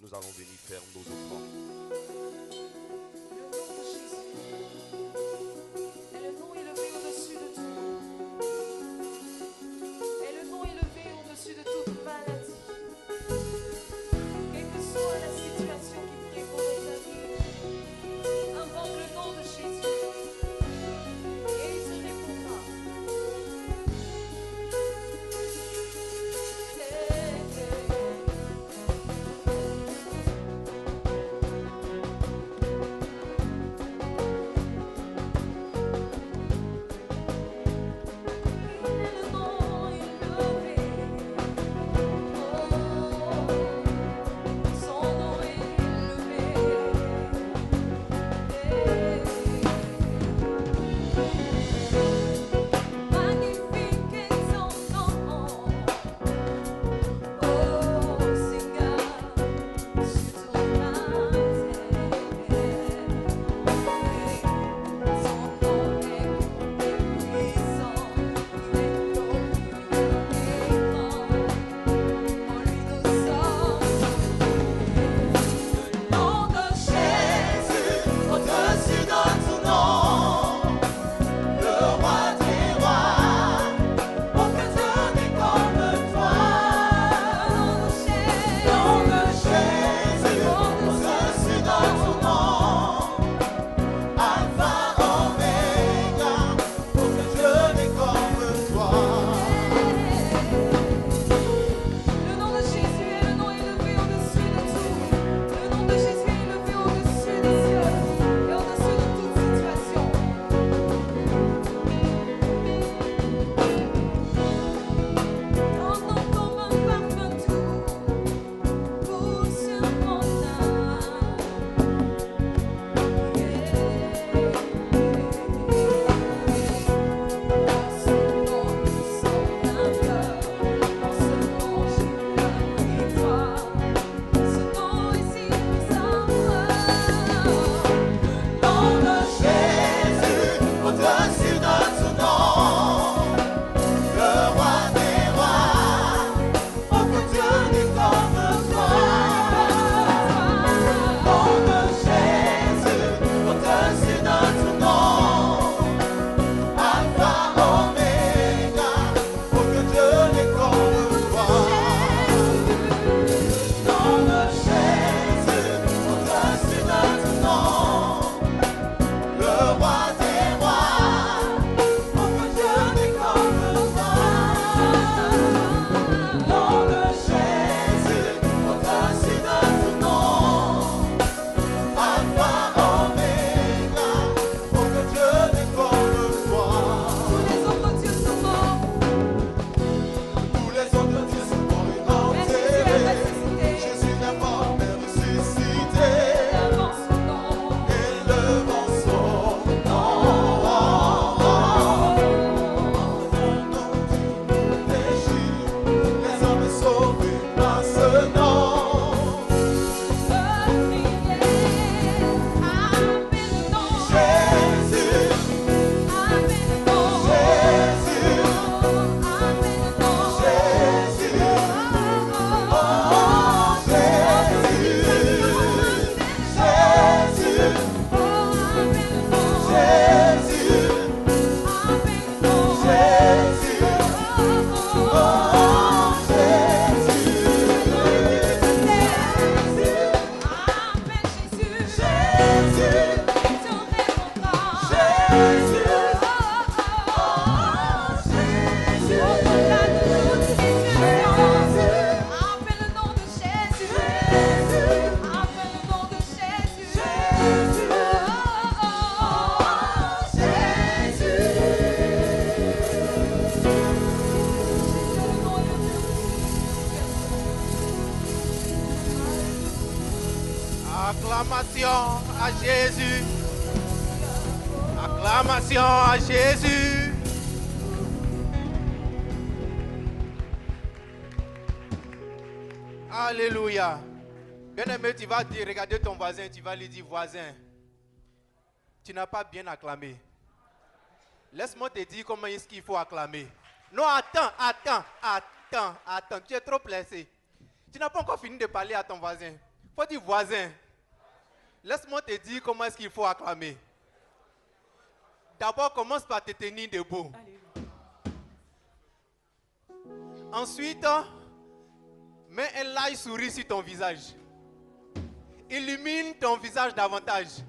nous allons venir faire nos offrandes. Le nom de Jésus est le nom élevé au-dessus de tout. Est le nom élevé au-dessus de toute maladie. Quelle que soit la situation qui prévaut dans ta vie, invoque le nom de Jésus et il te répondra. Acclamation à Jésus. Acclamation à Jésus. Alléluia. Bien-aimé, tu vas dire, regarder ton voisin, tu vas lui dire, voisin, tu n'as pas bien acclamé. Laisse-moi te dire comment est-ce qu'il faut acclamer. Non, attends. Tu es trop pressé. Tu n'as pas encore fini de parler à ton voisin. Faut dire voisin. Laisse-moi te dire comment est-ce qu'il faut acclamer. D'abord, commence par te tenir debout. Ensuite, mets un light sourire sur ton visage. Illumine ton visage davantage.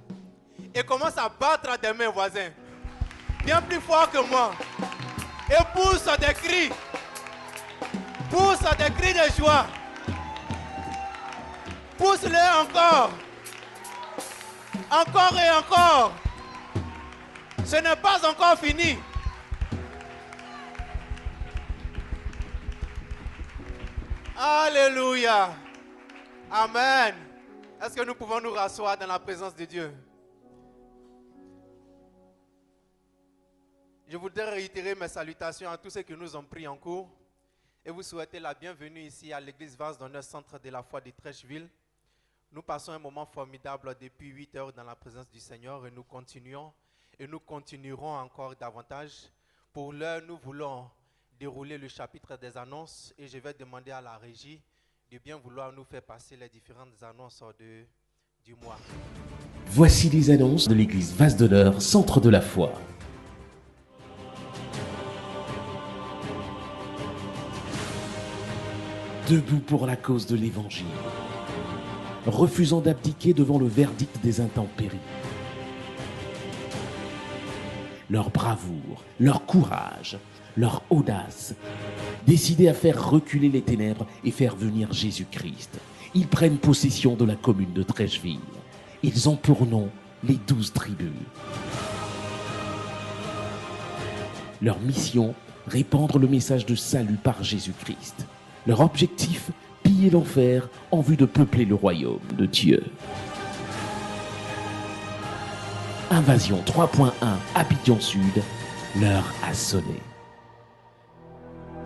Et commence à battre des mains, voisins. Bien plus fort que moi. Et pousse des cris. Pousse des cris de joie. Pousse-les encore. Encore et encore. Ce n'est pas encore fini. Alléluia. Amen. Est-ce que nous pouvons nous rasseoir dans la présence de Dieu? Je voudrais réitérer mes salutations à tous ceux qui nous ont pris en cours et vous souhaiter la bienvenue ici à l'église Vase d'Honneur, centre de la foi de Trècheville. Nous passons un moment formidable depuis 8 heures dans la présence du Seigneur et nous continuons et nous continuerons encore davantage. Pour l'heure, nous voulons dérouler le chapitre des annonces et je vais demander à la régie de bien vouloir nous faire passer les différentes annonces du mois. Voici les annonces de l'église Vase d'Honneur, centre de la foi. Debout pour la cause de l'évangile, refusant d'abdiquer devant le verdict des intempéries. Leur bravoure, leur courage, leur audace, décidés à faire reculer les ténèbres et faire venir Jésus-Christ. Ils prennent possession de la commune de Trècheville. Ils ont pour nom les 12 tribus. Leur mission, répandre le message de salut par Jésus-Christ. Leur objectif, piller l'enfer en vue de peupler le royaume de Dieu. Invasion 3.1 Abidjan Sud, l'heure a sonné.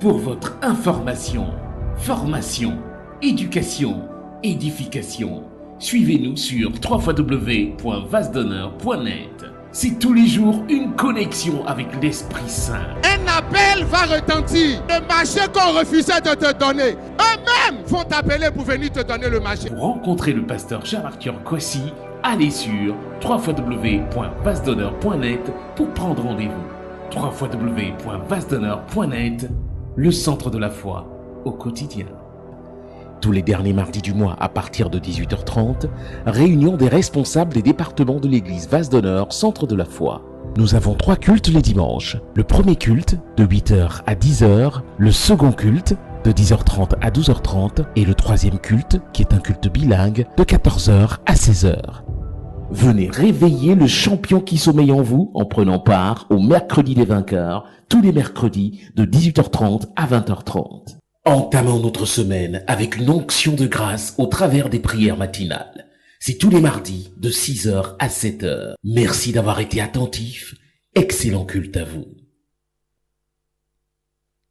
Pour votre information, formation, éducation, édification, suivez-nous sur www.vasdonneur.net. C'est tous les jours une connexion avec l'Esprit Saint. Un appel va retentir. Le marché qu'on refusait de te donner, eux-mêmes vont t'appeler pour venir te donner le marché. Pour rencontrer le pasteur Charles-Arthur Kwasi, allez sur www.vasdonneur.net pour prendre rendez-vous. www.vasdonneur.net, le centre de la foi au quotidien. Tous les derniers mardis du mois à partir de 18h30, réunion des responsables des départements de l'église Vase d'Honneur, centre de la foi. Nous avons 3 cultes les dimanches. Le premier culte de 8h à 10h, le second culte de 10h30 à 12h30 et le troisième culte, qui est un culte bilingue, de 14h à 16h. Venez réveiller le champion qui sommeille en vous en prenant part au mercredi des vainqueurs, tous les mercredis de 18h30 à 20h30. Entamons notre semaine avec une onction de grâce au travers des prières matinales. C'est tous les mardis de 6h à 7h. Merci d'avoir été attentifs. Excellent culte à vous.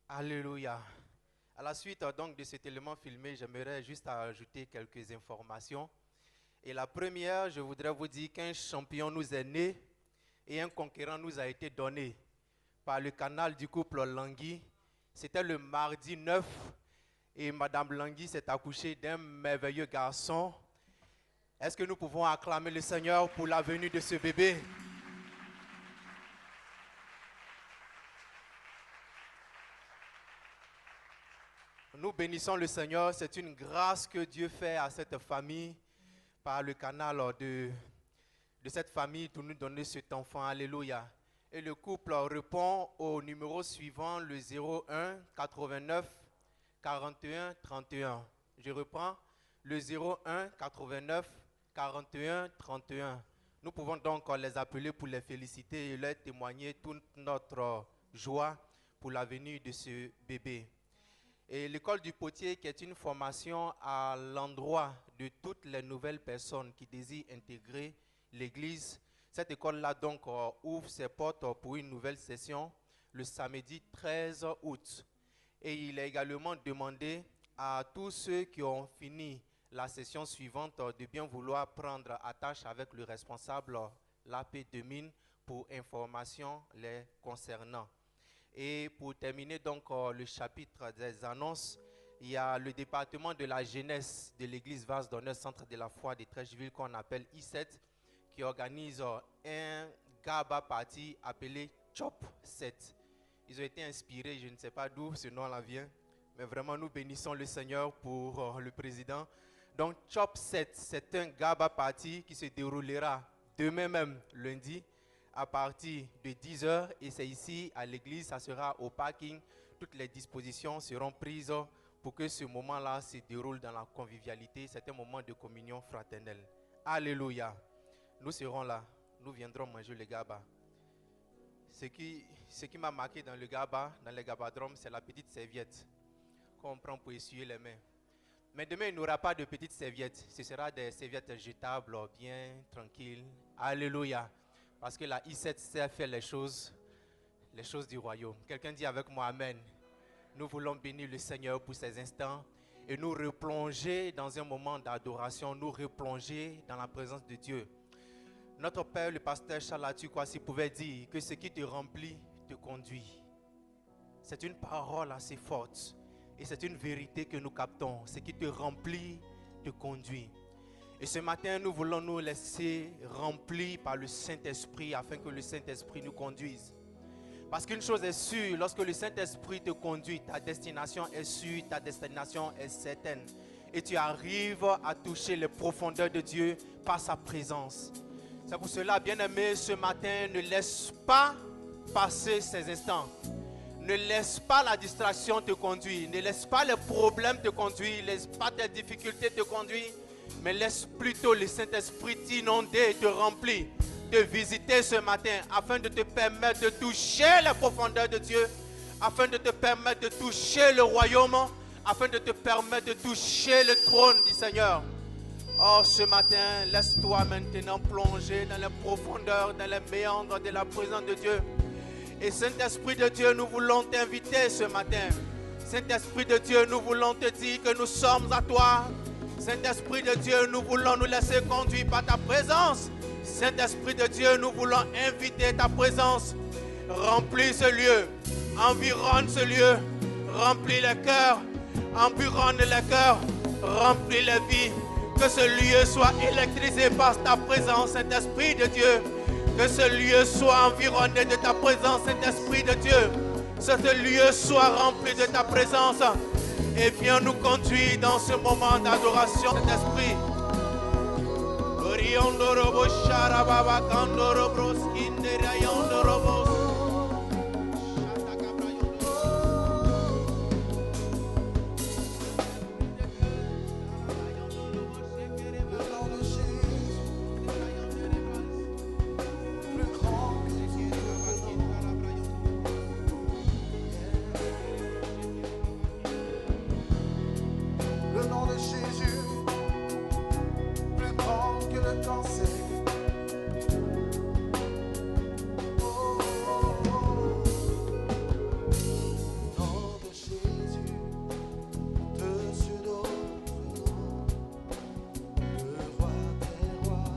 Alléluia. À la suite donc de cet élément filmé, j'aimerais juste ajouter quelques informations. Et la première, je voudrais vous dire qu'un champion nous est né et un conquérant nous a été donné par le canal du couple Langui. C'était le mardi 9 et Madame Langui s'est accouchée d'un merveilleux garçon. Est-ce que nous pouvons acclamer le Seigneur pour la venue de ce bébé? Nous bénissons le Seigneur. C'est une grâce que Dieu fait à cette famille par le canal de cette famille pour nous donner cet enfant. Alléluia. Et le couple répond au numéro suivant, le 01 89 41 31. Je reprends, le 01 89 41 31. Nous pouvons donc les appeler pour les féliciter et leur témoigner toute notre joie pour la venue de ce bébé. Et l'école du potier, qui est une formation à l'endroit de toutes les nouvelles personnes qui désirent intégrer l'église. Cette école-là donc ouvre ses portes pour une nouvelle session le samedi 13 août. Et il est également demandé à tous ceux qui ont fini la session suivante de bien vouloir prendre attache avec le responsable l'AP de mine pour information les concernant. Et pour terminer donc le chapitre des annonces, il y a le département de la jeunesse de l'église Vase d'Honneur, Centre de la foi de Trècheville, qu'on appelle I7, qui organise un Gaba Party appelé Chop 7. Ils ont été inspirés, je ne sais pas d'où ce nom-là vient, mais vraiment nous bénissons le Seigneur pour le président. Donc Chop 7, c'est un Gaba Party qui se déroulera demain même, lundi, à partir de 10h, et c'est ici à l'église, ça sera au parking. Toutes les dispositions seront prises pour que ce moment-là se déroule dans la convivialité. C'est un moment de communion fraternelle. Alléluia. Nous serons là. Nous viendrons manger le gaba. Ce qui m'a marqué dans le gaba, dans le gabadrome, c'est la petite serviette qu'on prend pour essuyer les mains. Mais demain, il n'y aura pas de petites serviettes. Ce sera des serviettes jetables, bien tranquilles. Alléluia. Parce que la I7 sait faire les choses du royaume. Quelqu'un dit avec moi Amen. Nous voulons bénir le Seigneur pour ces instants et nous replonger dans un moment d'adoration, nous replonger dans la présence de Dieu. Notre Père, le pasteur Charles Kwasi, pouvait dire que ce qui te remplit te conduit. C'est une parole assez forte et c'est une vérité que nous captons. Ce qui te remplit te conduit. Et ce matin, nous voulons nous laisser remplir par le Saint-Esprit afin que le Saint-Esprit nous conduise. Parce qu'une chose est sûre, lorsque le Saint-Esprit te conduit, ta destination est sûre, ta destination est certaine. Et tu arrives à toucher les profondeurs de Dieu par sa présence. C'est pour cela, bien-aimé, ce matin, ne laisse pas passer ces instants. Ne laisse pas la distraction te conduire. Ne laisse pas les problèmes te conduire. Ne laisse pas tes difficultés te conduire. Mais laisse plutôt le Saint-Esprit t'inonder et te remplir. De visiter ce matin afin de te permettre de toucher les profondeurs de Dieu, afin de te permettre de toucher le royaume, afin de te permettre de toucher le trône du Seigneur. Oh, ce matin, laisse-toi maintenant plonger dans les profondeurs, dans les méandres de la présence de Dieu. Et Saint-Esprit de Dieu, nous voulons t'inviter ce matin. Saint-Esprit de Dieu, nous voulons te dire que nous sommes à toi. Saint-Esprit de Dieu, nous voulons nous laisser conduire par ta présence. Saint-Esprit de Dieu, nous voulons inviter ta présence. Remplis ce lieu, environne ce lieu, remplis les cœurs, environne les cœurs, remplis les vies. Que ce lieu soit électrisé par ta présence, Saint-Esprit de Dieu. Que ce lieu soit environné de ta présence, Saint-Esprit de Dieu. Que ce lieu soit rempli de ta présence. Et viens nous conduire dans ce moment d'adoration, Saint-Esprit. Le nom de Jésus, plus grand que le cancer. Oh, oh, oh. Le nom de Jésus, au-dessus d'autres noms. Le roi des rois,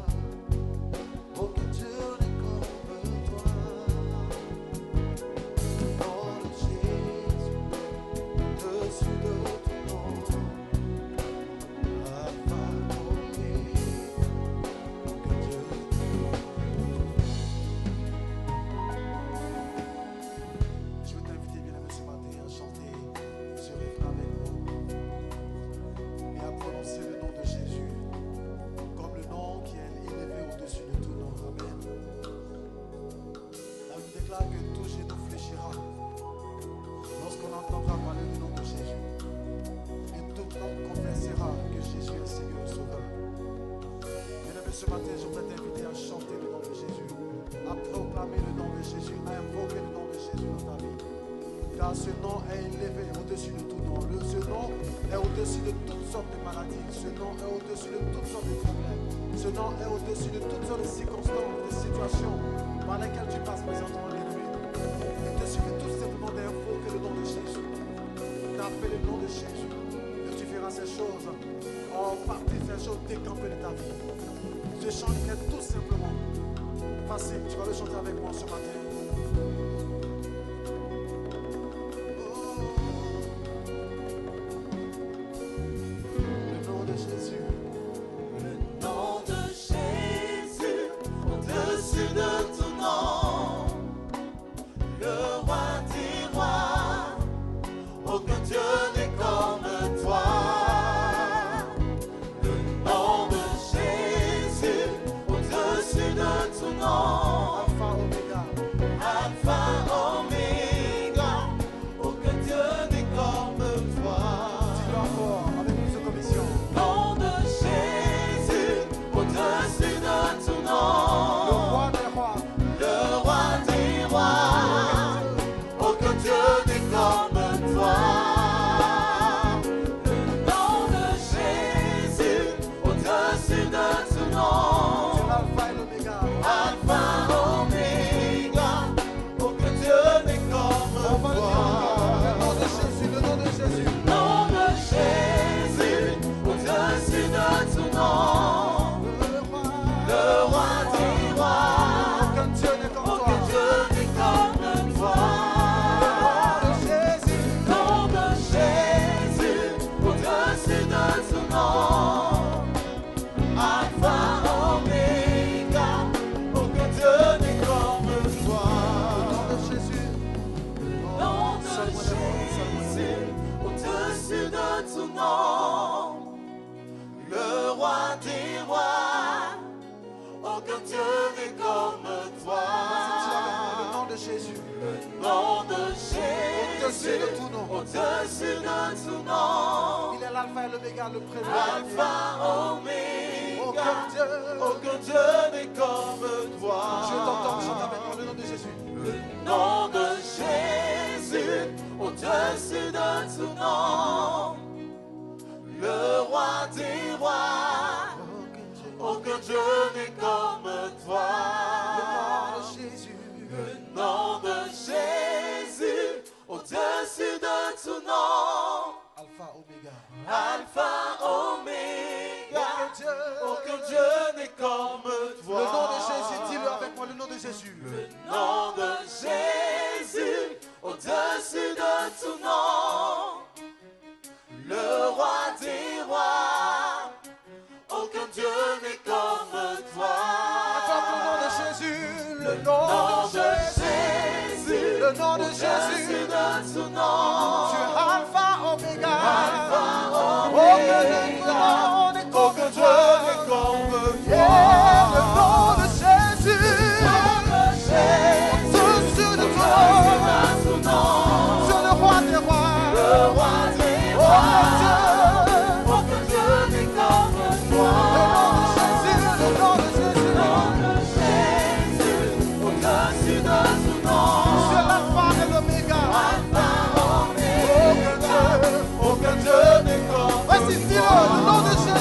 aucun Dieu n'est comme toi. Le nom de Jésus, au-dessus d'autres noms. Je veux t'inviter, bien aimé, ce matin à chanter ce refrain avec moi et à prononcer le nom de Jésus comme le nom qui est élevé au-dessus de tout nom. Amen. La Bible déclare que tout genou fléchira lorsqu'on entendra parler du nom de Jésus. Et tout homme confessera que Jésus est Seigneur et Sauveur. Bien-aimé, ce matin, je voudrais t'inviter à chanter le nom de Jésus, à proclamer le nom de Jésus, à invoquer le nom de Jésus dans ta vie. Car ce nom est élevé au-dessus de tout nom. Ce nom est au-dessus de toutes sortes de maladies. Ce nom est au-dessus de toutes sortes de problèmes. Ce nom est au-dessus de toutes sortes de circonstances, de situations par lesquelles tu passes présentement, bien-aimé. Il te suffit tout simplement d'invoquer le nom de Jésus, d'appeler le nom de Jésus. Tu verras ces choses en partie, ces choses décampées de ta vie. Ce chant est tout simplement facile. Tu vas le chanter avec moi ce matin. Oh. roi des rois. Aucun Dieu n'est comme toi. Le nom de Jésus. Le nom de Au-dessus Jésus. de tout nom. Au-dessus de tout nom. Il est l'alpha et l'oméga, le premier. Alpha, Oméga. Aucun Dieu. Aucun Dieu n'est comme toi. Je t'entends chanter avec moi le nom de Jésus. Le nom de Jésus, au-dessus de tout nom, le roi des rois, aucun Dieu n'est comme toi. Le nom de Jésus. Le nom de Jésus, au-dessus de tout nom, Alpha, Oméga. Alpha, Oméga, aucun Dieu n'est comme toi. Le nom de Jésus, dis-le avec moi, le nom de Jésus. Le nom de Jésus, au-dessus de tout nom, le roi des rois, aucun Dieu n'est comme toi. Acclame le nom de Jésus, le Nom nom de de Jésus, Jésus, le nom de au-dessus Jésus. de tout nom, Tu es Alpha, Oméga. Alpha, Aucun Oméga, Dieu n'est comme aucun Dieu toi. n'est comme Yeah, le toi. nom de Jésus. Jésus, Au-dessus de toi. tout nom, Tu es le roi des rois. le roi des Aucun rois. Dieu. Aucun Dieu n'est comme toi. Le nom de Jésus, le nom de Jésus. Jésus, au-dessus de tout nom. Tu es l'alpha et l'oméga. Alpha, Aucun Dieu. aucun Dieu n'est comme Voici, dis-le, le nom de Jésus.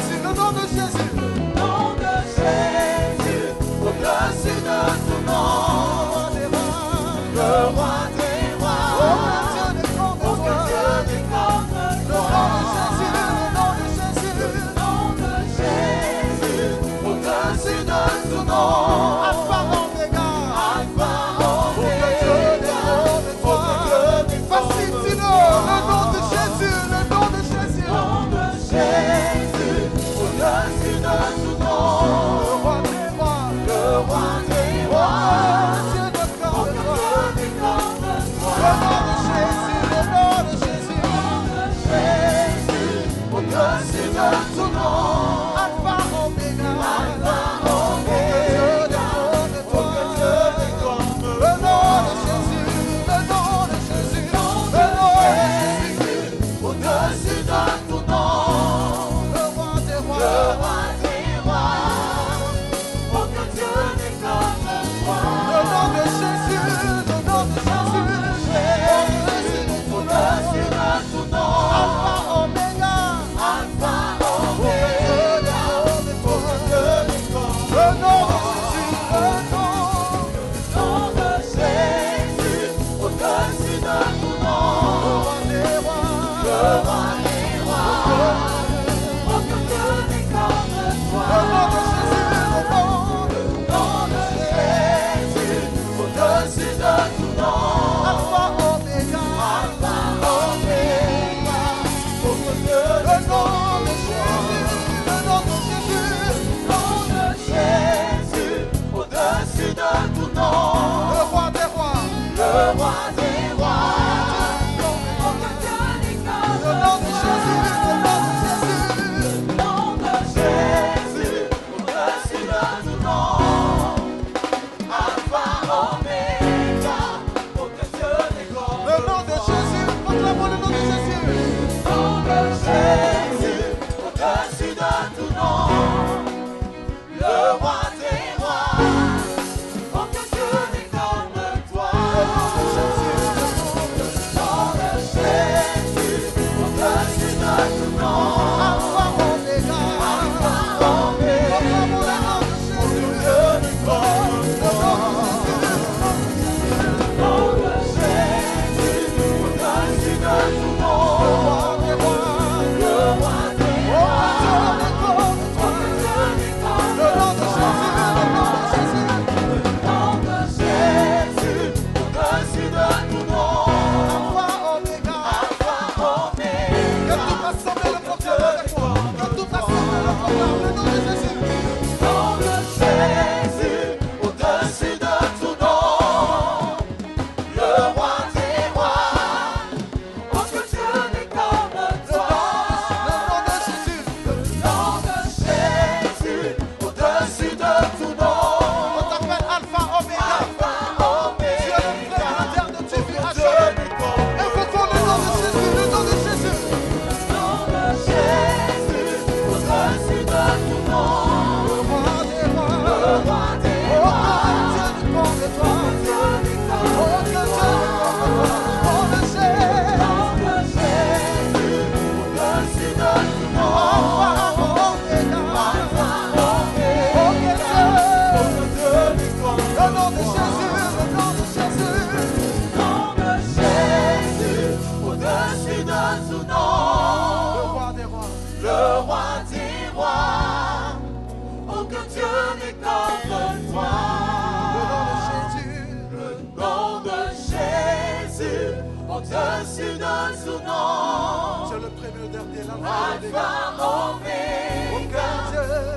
Dessus de son nom, C'est le premier dernier, la Alpha, Oméga,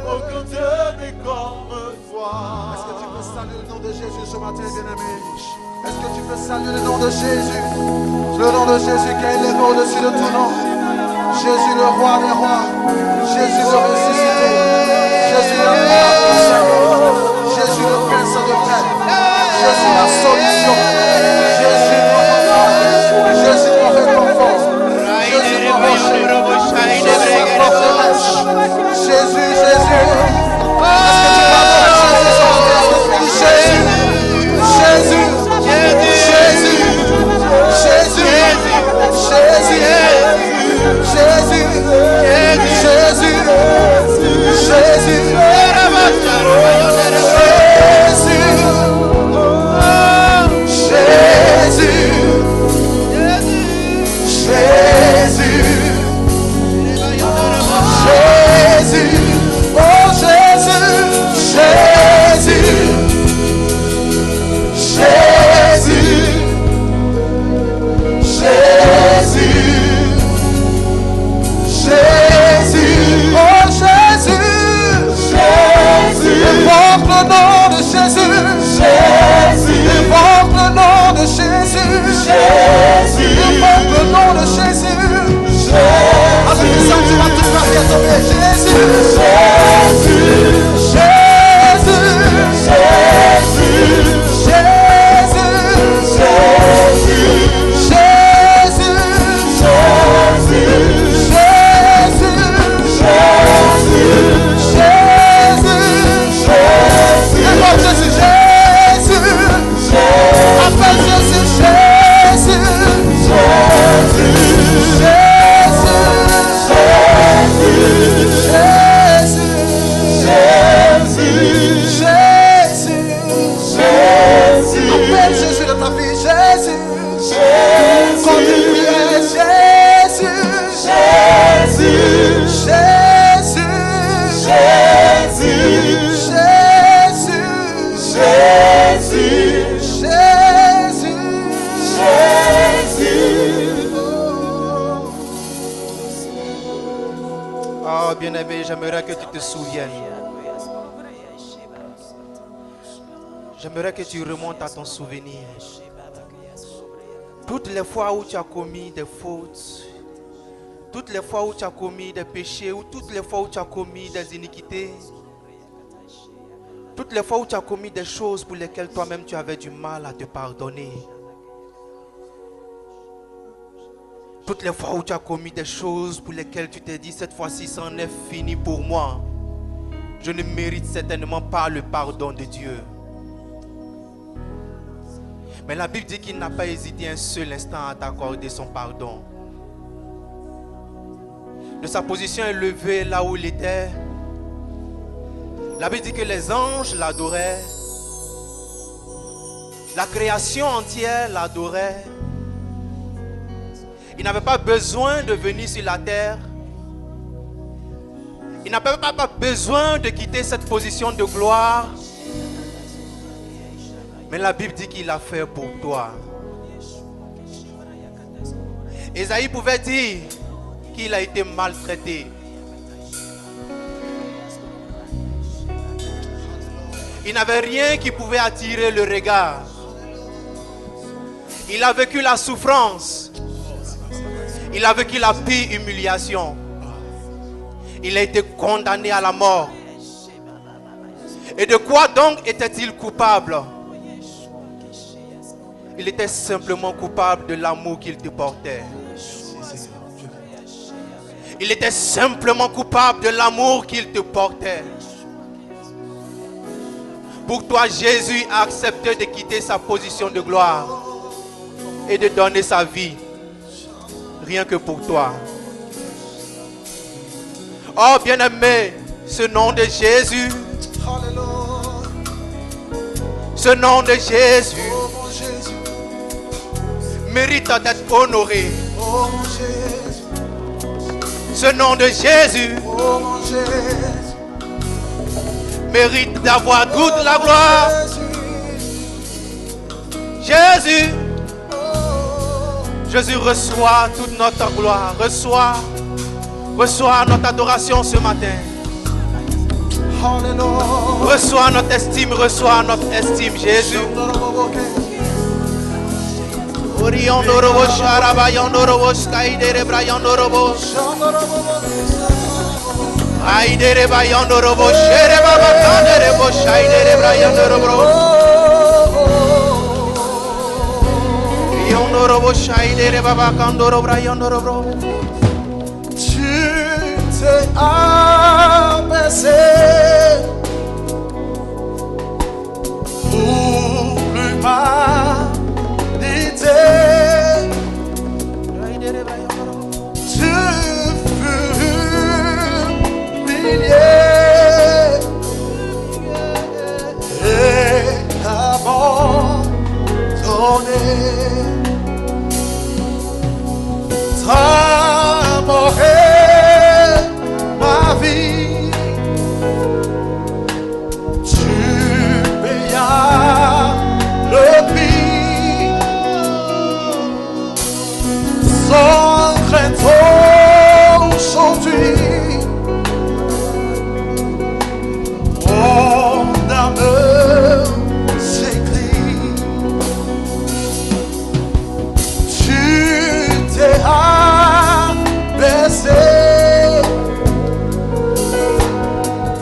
aucun Dieu n'est comme toi. Est-ce que tu peux saluer le nom de Jésus ce matin, bien-aimé? Est-ce que tu peux saluer le nom de Jésus? Le nom de Jésus qui est élevé au-dessus de tout nom. Jésus le roi des rois. Jésus le ressuscité. Jésus le Seigneur. Jésus le prince de paix. Jésus la solution. Jésus mon roi. Jésus mon réconfort. Jésus mon rocher. Jésus ma forteresse. Jésus, Jésus. Est-ce que tu parles de Jésus? Jésus. Jésus. Jésus. Jésus. Jésus. Jésus. Jésus. Bien-aimé, j'aimerais que tu te souviennes. J'aimerais que tu remontes à ton souvenir. Toutes les fois où tu as commis des fautes, toutes les fois où tu as commis des péchés, ou toutes les fois où tu as commis des iniquités, toutes les fois où tu as commis des choses pour lesquelles toi-même tu avais du mal à te pardonner. Toutes les fois où tu as commis des choses pour lesquelles tu t'es dit, cette fois-ci, c'en est fini pour moi. Je ne mérite certainement pas le pardon de Dieu. Mais la Bible dit qu'il n'a pas hésité un seul instant à t'accorder son pardon. De sa position élevée là où il était, la Bible dit que les anges l'adoraient. La création entière l'adorait. Il n'avait pas besoin de venir sur la terre. Il n'avait pas besoin de quitter cette position de gloire. Mais la Bible dit qu'il l'a fait pour toi. Ésaïe pouvait dire qu'il a été maltraité. Il n'avait rien qui pouvait attirer le regard. Il a vécu la souffrance. Il a vécu la pire humiliation. Il a été condamné à la mort. Et de quoi donc était-il coupable? Il était simplement coupable de l'amour qu'il te portait. Il était simplement coupable de l'amour qu'il te portait. Pour toi, Jésus a accepté de quitter sa position de gloire et de donner sa vie. Rien que pour toi. Oh bien-aimé, ce nom de Jésus, ce nom de Jésus mérite d'être honoré. Ce nom de Jésus mérite d'avoir toute la gloire. Jésus, Jésus, reçois toute notre gloire. Reçois notre adoration ce matin. Hallelujah. Reçois notre estime, Jésus. Tu t'es abaissé pour l'humanité. Tu fus humilié et abandonné. Ta mort est ma vie. Tu payas le prix. Sans crainte aujourd'hui, mon âme s'écrie. Tu t'es abaissé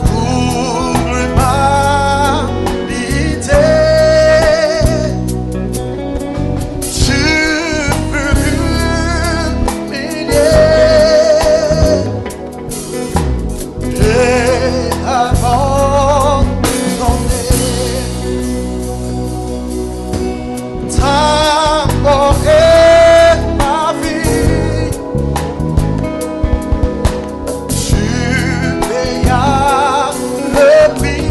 pour l'humanité. Tu fus humilié et abandonné. Ta mort est ma vie. Tu payas le prix.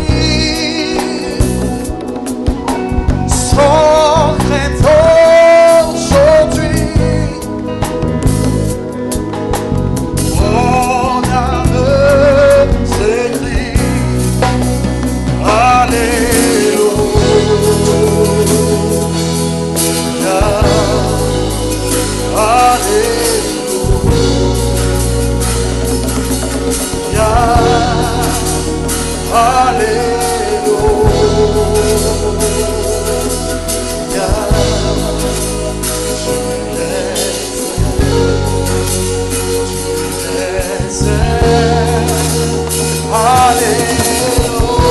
Sans crainte aujourd'hui, mon âme s'écrie. Alléluia,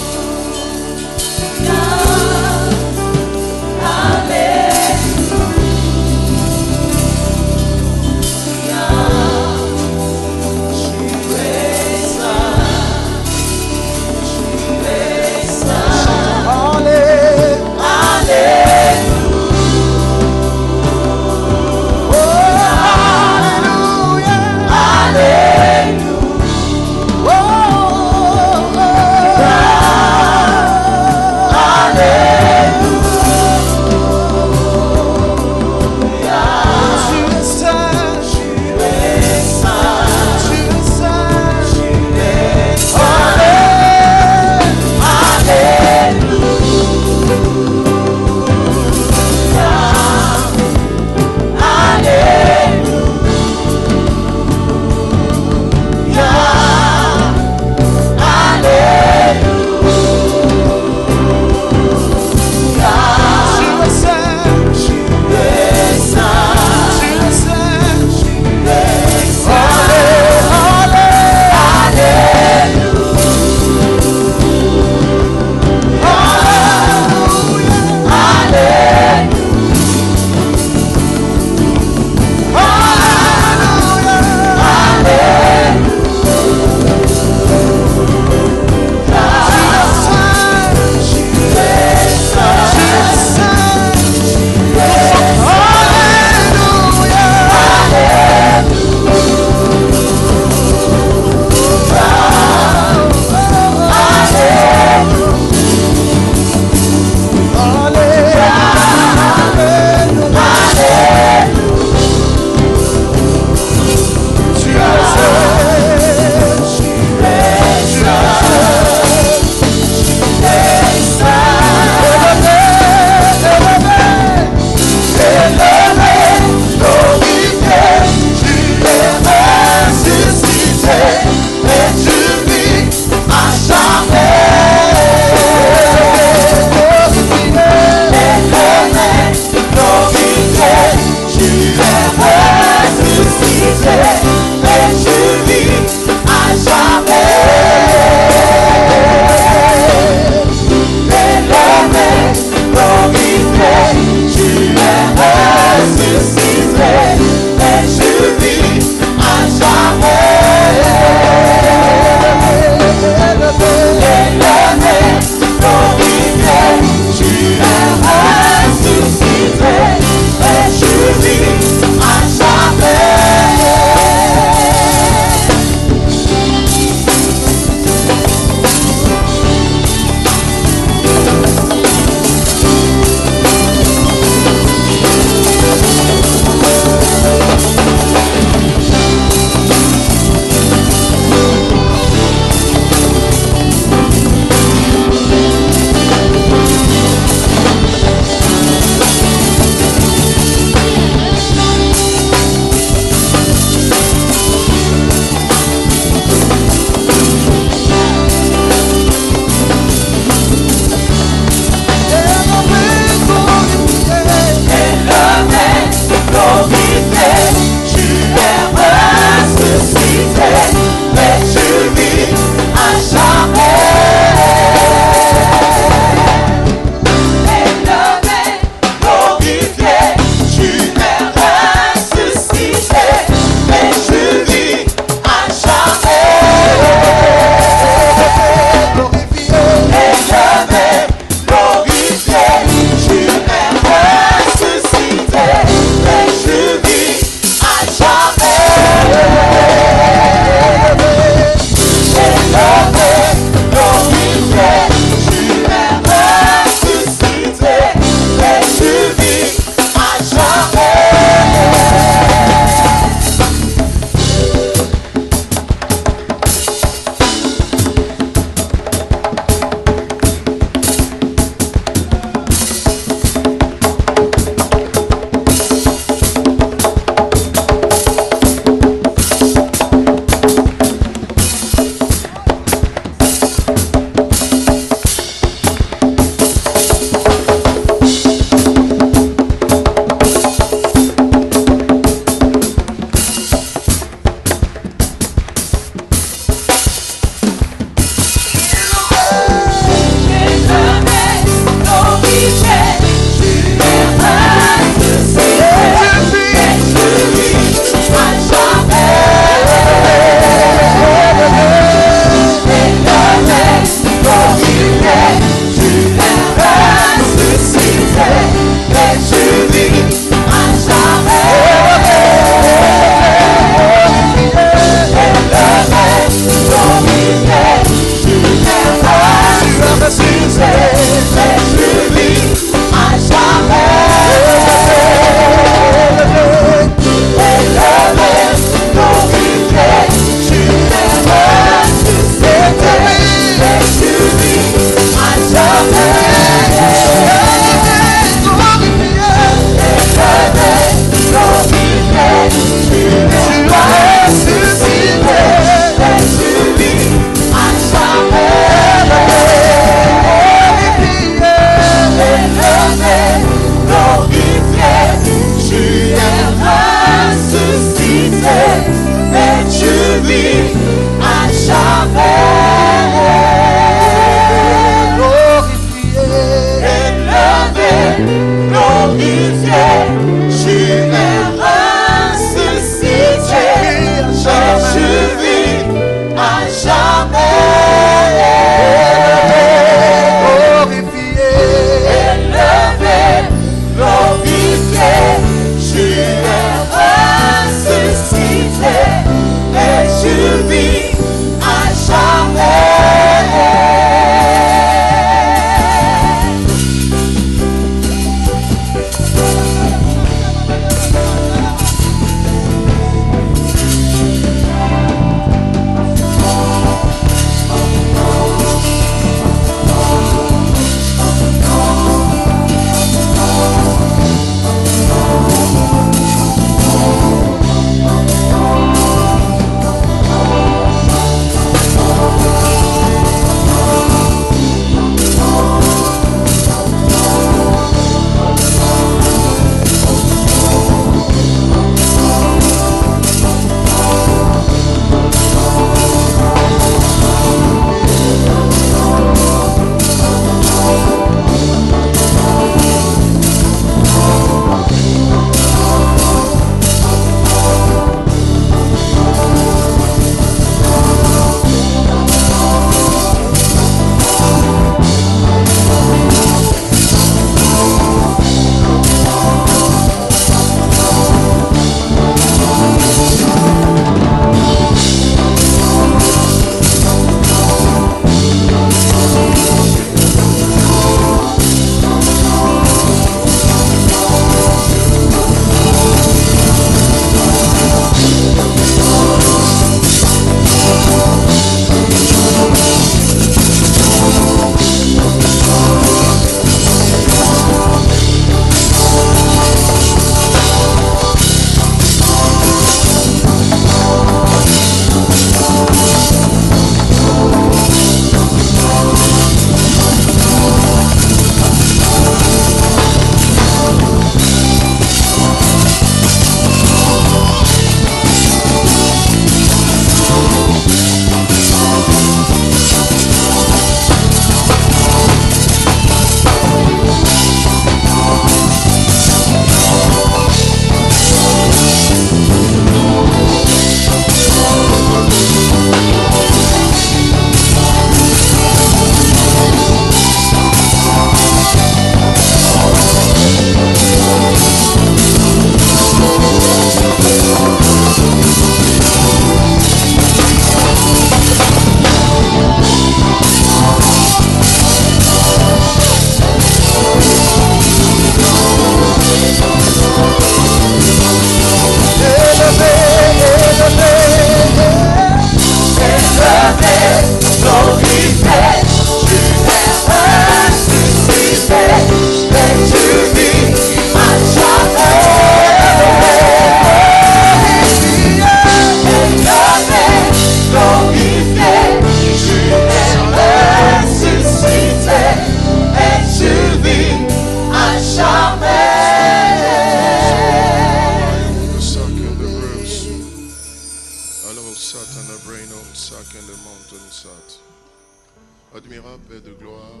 Admirable Père de gloire,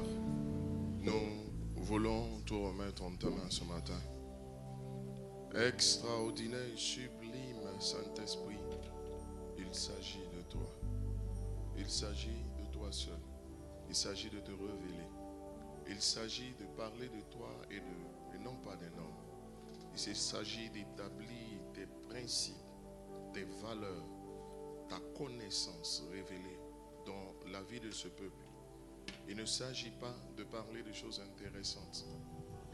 nous voulons tout remettre en ta main ce matin. Extraordinaire et sublime Saint-Esprit, il s'agit de toi. Il s'agit de toi seul. Il s'agit de te révéler. Il s'agit de parler de toi et non pas d'un homme. Il s'agit d'établir tes principes, tes valeurs, ta connaissance révélée dans la vie de ce peuple. Il ne s'agit pas de parler de choses intéressantes.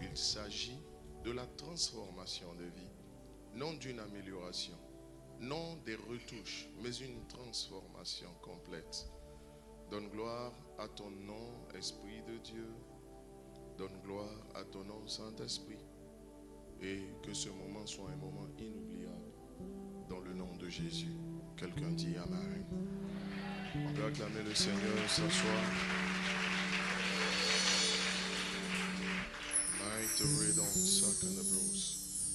Il s'agit de la transformation de vie, non d'une amélioration, non des retouches, mais une transformation complète. Donne gloire à ton nom, Esprit de Dieu. Donne gloire à ton nom, Saint-Esprit. Et que ce moment soit un moment inoubliable. Dans le nom de Jésus. Quelqu'un dit Amen. On peut acclamer le Seigneur ce soir.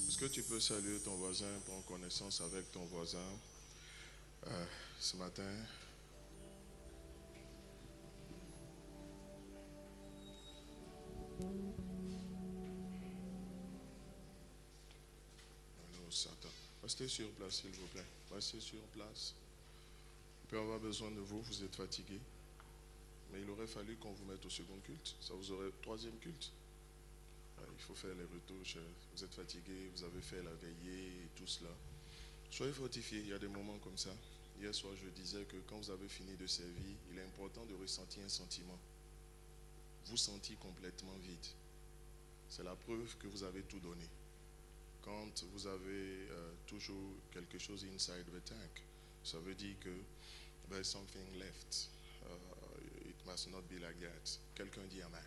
Est-ce que tu peux saluer ton voisin, prendre connaissance avec ton voisin ce matin? Restez sur place, s'il vous plaît. Restez sur place. peut avoir besoin de vous, vous êtes fatigué. Mais il aurait fallu qu'on vous mette au second culte. Ça vous aurait troisième culte. Il faut faire les retouches. Vous êtes fatigué, vous avez fait la veillée et tout cela. Soyez fortifiés, il y a des moments comme ça. Hier soir, je disais que quand vous avez fini de servir, il est important de ressentir un sentiment. Vous sentiez complètement vide. C'est la preuve que vous avez tout donné. Quand vous avez toujours quelque chose inside the tank, ça veut dire que there's something left. It must not be like that. Quelqu'un dit Amen.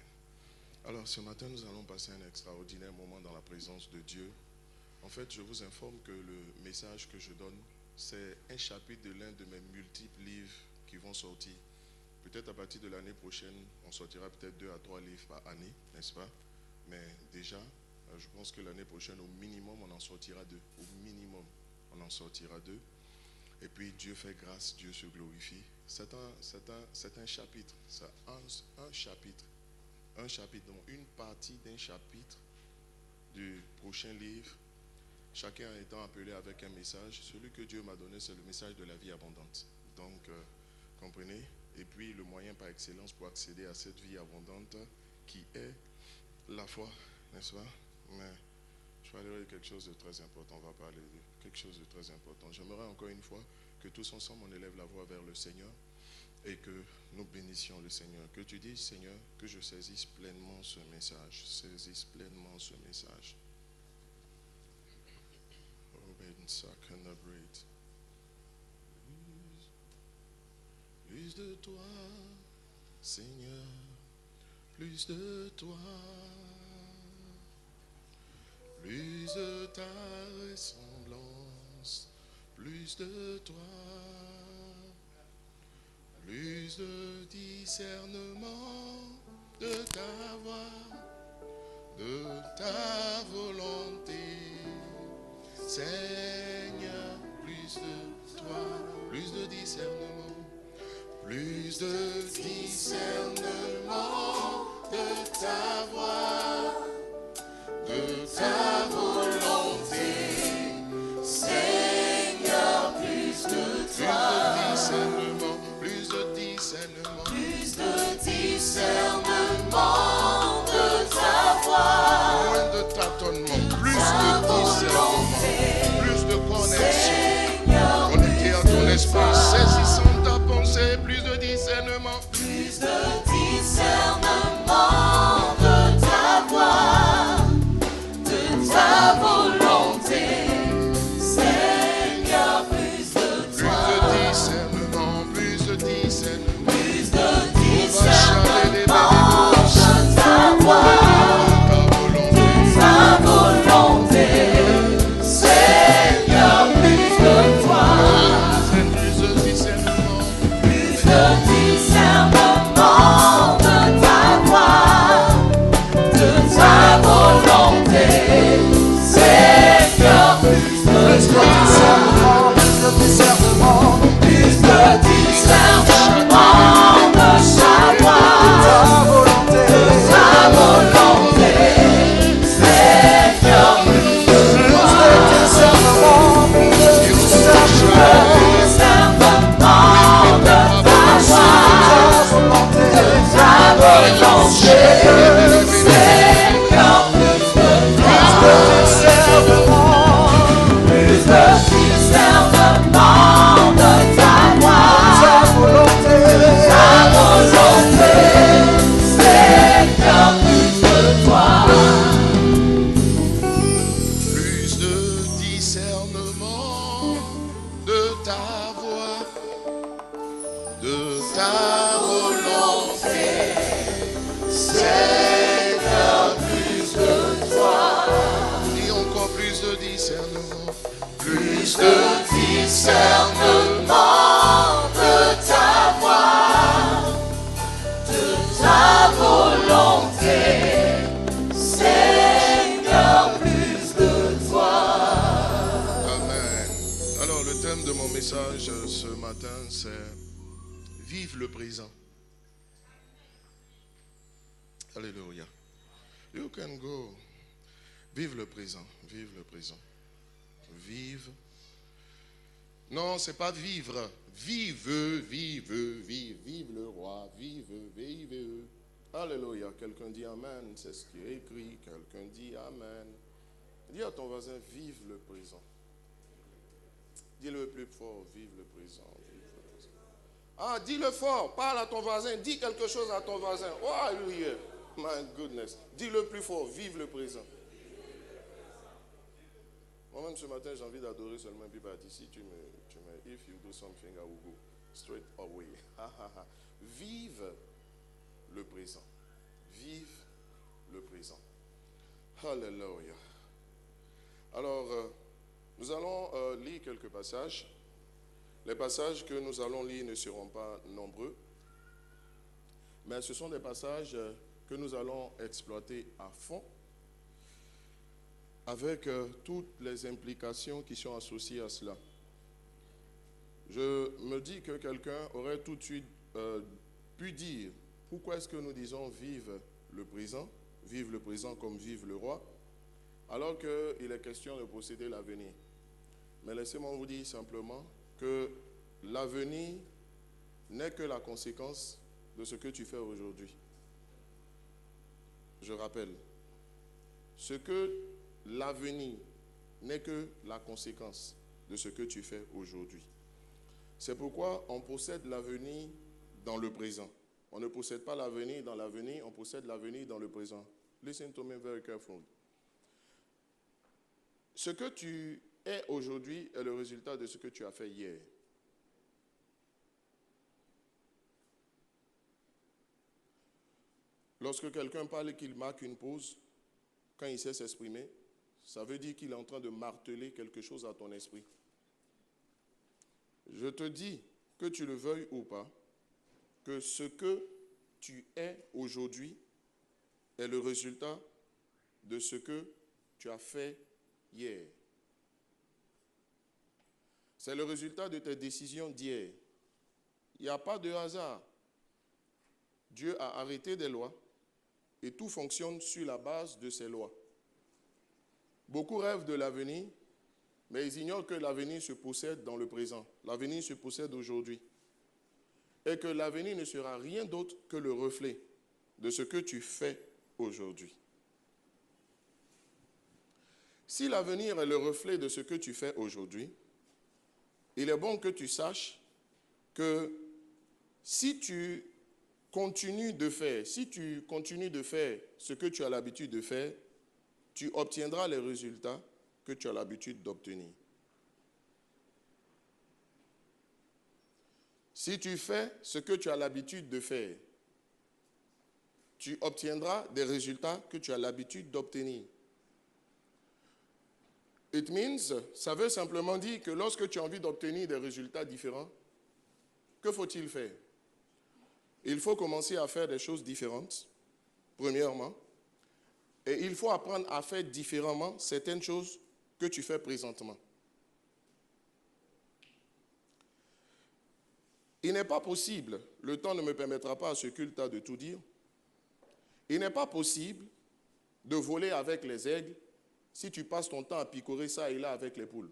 Alors ce matin, nous allons passer un extraordinaire moment dans la présence de Dieu. En fait, je vous informe que le message que je donne, c'est un chapitre de l'un de mes multiples livres qui vont sortir. Peut-être à partir de l'année prochaine, on sortira peut-être 2 à 3 livres par année, n'est-ce pas? Mais déjà, je pense que l'année prochaine, au minimum, on en sortira 2. Au minimum, on en sortira 2. Et puis Dieu fait grâce, Dieu se glorifie. C'est un chapitre, c'est un chapitre. Un chapitre, donc une partie d'un chapitre du prochain livre. Chacun étant appelé avec un message. Celui que Dieu m'a donné, c'est le message de la vie abondante. Donc, comprenez? Et puis, le moyen par excellence pour accéder à cette vie abondante qui est la foi, n'est-ce pas? Mais je vais aller de quelque chose de très important. On va parler de quelque chose de très important. J'aimerais encore une fois que tous ensemble, on élève la voix vers le Seigneur et que nous bénissions le Seigneur. Que tu dises, Seigneur, que je saisisse pleinement ce message. Saisisse pleinement ce message. Plus de toi, Seigneur, plus de toi, plus de ta ressemblance, plus de toi, plus de discernement de ta voix, de ta volonté. Seigneur, plus de toi, plus de discernement, plus de discernement de ta voix, de ta volonté. Seigneur, plus de toi, plus de discernement, plus de discernement de ta voix, moins de tâtonnement, plus de discernement, plus de connexion, connecté à ton esprit, saisissant ta pensée, plus de discernement, plus de discernement de ta voix, de ta volonté. Seigneur, plus de toi, plus de discernement, plus de discernement de ta voix, de ta volonté. Seigneur, plus de toi, plus de discernement de ta voix, de ta volonté. Seigneur, plus de toi, plus de discernement de ta voix, de ta volonté. Seigneur, plus de discernement, plus de discernement de ta voix, de ta volonté. Seigneur, plus de discernement, plus de discernement de ta voix, de ta volonté. Seigneur, plus de toi, plus de discernement de ta voix, de ta volonté. Seigneur, plus de toi, et encore plus de discernement, plus de discernement de ta voix, de ta volonté. Seigneur, plus de toi. Amen. Alors le thème de mon message ce matin, c'est vive le présent. Alléluia. You can go. Vive le présent. Vive le présent. Vive Non, c'est pas vivre. Vive, vive, vive, vive le roi, vive, vive. Alléluia. Quelqu'un dit Amen, c'est ce qui est écrit. Quelqu'un dit Amen. Dis à ton voisin, vive le présent. Dis-le plus fort, vive le présent. Vive le présent. Ah, dis-le fort, parle à ton voisin, dis quelque chose à ton voisin. Oh, alléluia. My goodness. Dis-le plus fort, vive le présent. Moi-même ce matin, j'ai envie d'adorer seulement. Puis bah, si tu me, if you do something, I will go straight away. Vive le présent. Vive le présent. Alléluia. Alors, nous allons lire quelques passages. Les passages que nous allons lire ne seront pas nombreux, mais ce sont des passages que nous allons exploiter à fond, avec toutes les implications qui sont associées à cela. Je me dis que quelqu'un aurait tout de suite pu dire, pourquoi est-ce que nous disons vive le présent comme vive le roi, alors qu'il est question de posséder l'avenir. Mais laissez-moi vous dire simplement que l'avenir n'est que la conséquence de ce que tu fais aujourd'hui. Je rappelle, ce que l'avenir n'est que la conséquence de ce que tu fais aujourd'hui. C'est pourquoi on possède l'avenir dans le présent. On ne possède pas l'avenir dans l'avenir, on possède l'avenir dans le présent. Listen to me very carefully. Ce que tu es aujourd'hui est le résultat de ce que tu as fait hier. Lorsque quelqu'un parle et qu'il marque une pause, quand il sait s'exprimer, ça veut dire qu'il est en train de marteler quelque chose à ton esprit. Je te dis, que tu le veuilles ou pas, que ce que tu es aujourd'hui est le résultat de ce que tu as fait hier. C'est le résultat de tes décisions d'hier. Il n'y a pas de hasard. Dieu a arrêté des lois et tout fonctionne sur la base de ces lois. Beaucoup rêvent de l'avenir, mais ils ignorent que l'avenir se possède dans le présent. L'avenir se possède aujourd'hui. Et que l'avenir ne sera rien d'autre que le reflet de ce que tu fais aujourd'hui. Si l'avenir est le reflet de ce que tu fais aujourd'hui, il est bon que tu saches que si tu continues de faire ce que tu as l'habitude de faire, tu obtiendras les résultats que tu as l'habitude d'obtenir. Si tu fais ce que tu as l'habitude de faire, tu obtiendras des résultats que tu as l'habitude d'obtenir. It means, ça veut simplement dire que lorsque tu as envie d'obtenir des résultats différents, que faut-il faire? Il faut commencer à faire des choses différentes, premièrement, et il faut apprendre à faire différemment certaines choses que tu fais présentement. Il n'est pas possible, le temps ne me permettra pas à ce culte de tout dire, il n'est pas possible de voler avec les aigles si tu passes ton temps à picorer ça et là avec les poules.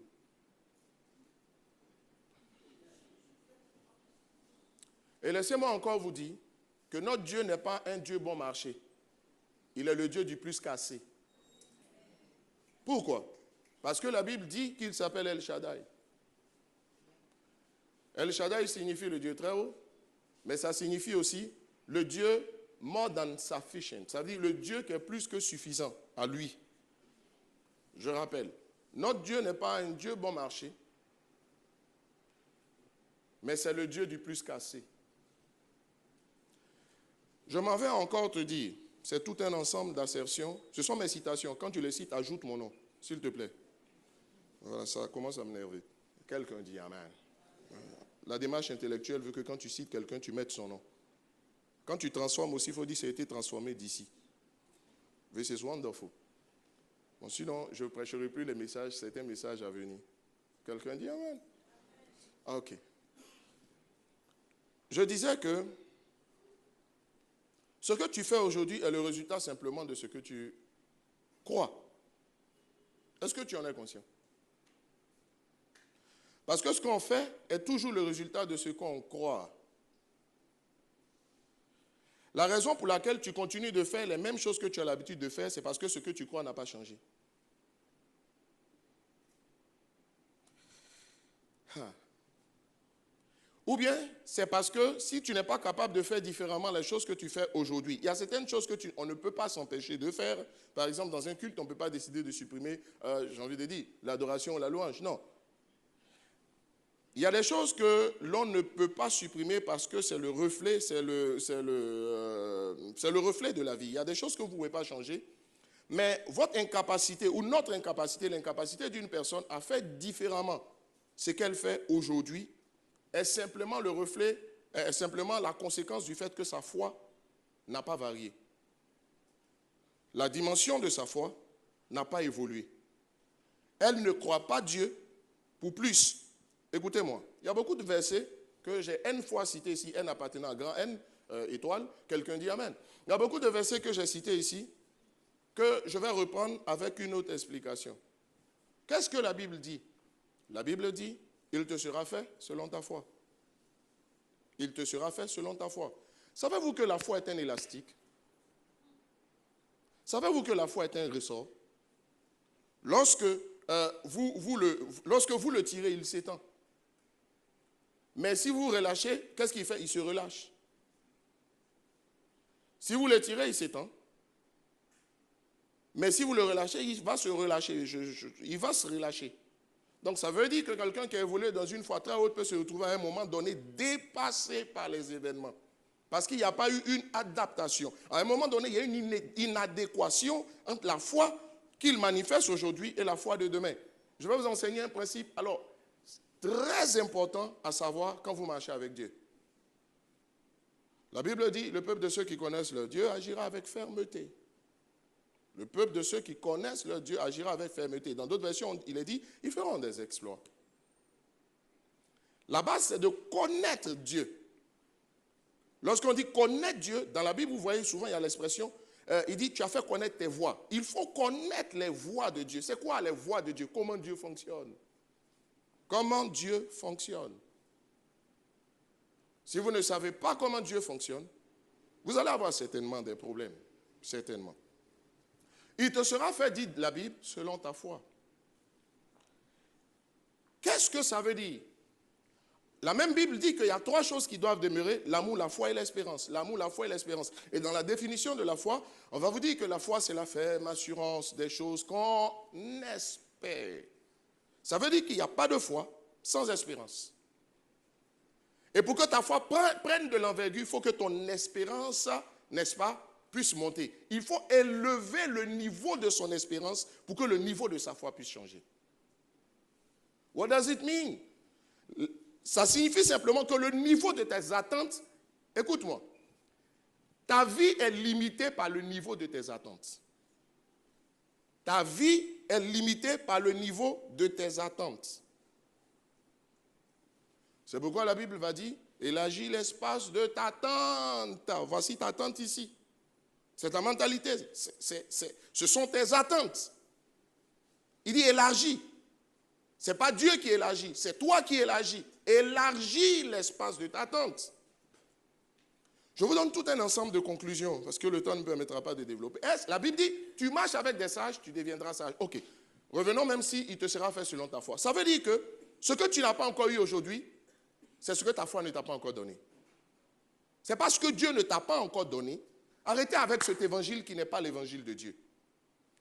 Et laissez-moi encore vous dire que notre Dieu n'est pas un Dieu bon marché. Il est le Dieu du plus cassé. Pourquoi? Parce que la Bible dit qu'il s'appelle El Shaddai. El Shaddai signifie le Dieu très haut, mais ça signifie aussi le Dieu more than sufficient. Ça veut dire le Dieu qui est plus que suffisant à lui. Je rappelle, notre Dieu n'est pas un Dieu bon marché, mais c'est le Dieu du plus cassé. Je m'en vais encore te dire, c'est tout un ensemble d'assertions. Ce sont mes citations. Quand tu les cites, ajoute mon nom, s'il te plaît. Voilà, ça commence à m'énerver. Quelqu'un dit Amen. La démarche intellectuelle veut que quand tu cites quelqu'un, tu mettes son nom. Quand tu transformes aussi, il faut dire que ça a été transformé d'ici. This is wonderful. Bon, sinon, je ne prêcherai plus les messages, c'est un message à venir. Quelqu'un dit Amen. Ah, ok. Je disais que ce que tu fais aujourd'hui est le résultat simplement de ce que tu crois. Est-ce que tu en es conscient? Parce que ce qu'on fait est toujours le résultat de ce qu'on croit. La raison pour laquelle tu continues de faire les mêmes choses que tu as l'habitude de faire, c'est parce que ce que tu crois n'a pas changé. Ou bien, c'est parce que si tu n'es pas capable de faire différemment les choses que tu fais aujourd'hui, il y a certaines choses qu'on ne peut pas s'empêcher de faire. Par exemple, dans un culte, on ne peut pas décider de supprimer, j'ai envie de dire, l'adoration ou la louange. Non. Il y a des choses que l'on ne peut pas supprimer parce que c'est le reflet, c'est le reflet de la vie. Il y a des choses que vous ne pouvez pas changer. Mais votre incapacité ou notre incapacité, l'incapacité d'une personne à faire différemment ce qu'elle fait aujourd'hui est simplement le reflet, est simplement la conséquence du fait que sa foi n'a pas varié. La dimension de sa foi n'a pas évolué. Elle ne croit pas Dieu pour plus. Écoutez-moi, il y a beaucoup de versets que j'ai N fois cités ici, N appartenant à grand N, étoile, quelqu'un dit Amen. Il y a beaucoup de versets que j'ai cités ici, que je vais reprendre avec une autre explication. Qu'est-ce que la Bible dit? La Bible dit, il te sera fait selon ta foi. Il te sera fait selon ta foi. Savez-vous que la foi est un élastique? Savez-vous que la foi est un ressort? Lorsque vous le tirez, il s'étend. Mais si vous relâchez, qu'est-ce qu'il fait? Il se relâche. Si vous le tirez, il s'étend. Mais si vous le relâchez, il va se relâcher. Il va se relâcher. Donc ça veut dire que quelqu'un qui a évolué dans une foi très haute peut se retrouver à un moment donné dépassé par les événements. Parce qu'il n'y a pas eu une adaptation. À un moment donné, il y a une inadéquation entre la foi qu'il manifeste aujourd'hui et la foi de demain. Je vais vous enseigner un principe. Alors, très important à savoir quand vous marchez avec Dieu. La Bible dit, le peuple de ceux qui connaissent leur Dieu agira avec fermeté. Le peuple de ceux qui connaissent leur Dieu agira avec fermeté. Dans d'autres versions, il est dit, ils feront des exploits. La base, c'est de connaître Dieu. Lorsqu'on dit connaître Dieu, dans la Bible, vous voyez souvent, il y a l'expression, il dit, tu as fait connaître tes voies. Il faut connaître les voies de Dieu. C'est quoi les voies de Dieu? Comment Dieu fonctionne? Comment Dieu fonctionne? Si vous ne savez pas comment Dieu fonctionne, vous allez avoir certainement des problèmes. Certainement. Il te sera fait, dit la Bible, selon ta foi. Qu'est-ce que ça veut dire? La même Bible dit qu'il y a trois choses qui doivent demeurer, l'amour, la foi et l'espérance. L'amour, la foi et l'espérance. Et dans la définition de la foi, on va vous dire que la foi, c'est la ferme assurance des choses qu'on espère. Ça veut dire qu'il n'y a pas de foi sans espérance. Et pour que ta foi prenne de l'envergure, il faut que ton espérance, n'est-ce pas, puisse monter. Il faut élever le niveau de son espérance pour que le niveau de sa foi puisse changer. What does it mean? Ça signifie simplement que le niveau de tes attentes, écoute-moi, ta vie est limitée par le niveau de tes attentes. Ta vie est limitée par le niveau de tes attentes. C'est pourquoi la Bible va dire, élargis l'espace de ta tente. Voici ta tente ici. C'est ta mentalité. Ce sont tes attentes. Il dit élargis. Ce n'est pas Dieu qui élargit, c'est toi qui élargis. Élargis l'espace de ta tente. Je vous donne tout un ensemble de conclusions, parce que le temps ne me permettra pas de développer. La Bible dit, tu marches avec des sages, tu deviendras sage. Ok. Revenons même si il te sera fait selon ta foi. Ça veut dire que ce que tu n'as pas encore eu aujourd'hui, c'est ce que ta foi ne t'a pas encore donné. C'est parce que Dieu ne t'a pas encore donné. Arrêtez avec cet évangile qui n'est pas l'évangile de Dieu.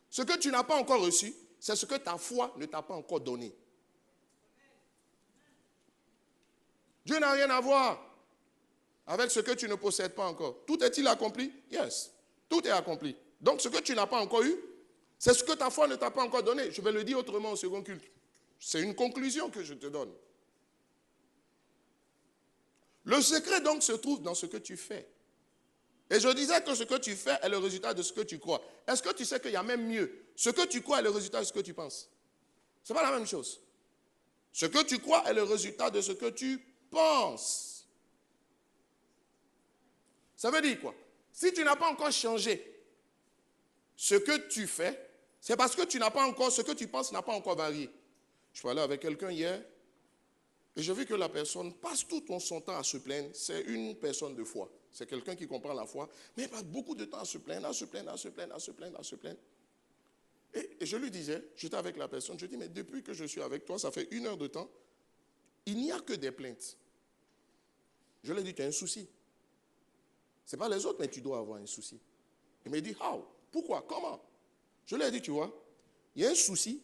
Ce que tu n'as pas encore reçu, c'est ce que ta foi ne t'a pas encore donné. Dieu n'a rien à voir avec ce que tu ne possèdes pas encore. Tout est-il accompli? Yes. Tout est accompli. Donc ce que tu n'as pas encore eu, c'est ce que ta foi ne t'a pas encore donné. Je vais le dire autrement au second culte. C'est une conclusion que je te donne. Le secret donc se trouve dans ce que tu fais. Et je disais que ce que tu fais est le résultat de ce que tu crois. Est-ce que tu sais qu'il y a même mieux? Ce que tu crois est le résultat de ce que tu penses. Ce n'est pas la même chose. Ce que tu crois est le résultat de ce que tu penses. Ça veut dire quoi? Si tu n'as pas encore changé ce que tu fais, c'est parce que tu n'as pas encore, ce que tu penses n'a pas encore varié. Je parlais avec quelqu'un hier Et je vis que la personne passe tout son temps à se plaindre. C'est une personne de foi. C'est quelqu'un qui comprend la foi. Mais il passe beaucoup de temps à se plaindre, à se plaindre, à se plaindre, à se plaindre, à se plaindre. Et je lui disais, j'étais avec la personne, je dis, mais depuis que je suis avec toi, ça fait 1 heure de temps, il n'y a que des plaintes. Je lui ai dit, tu as un souci. Ce n'est pas les autres, mais tu dois avoir un souci. Il m'a dit, how? Pourquoi? Comment? Je lui ai dit, tu vois, il y a un souci.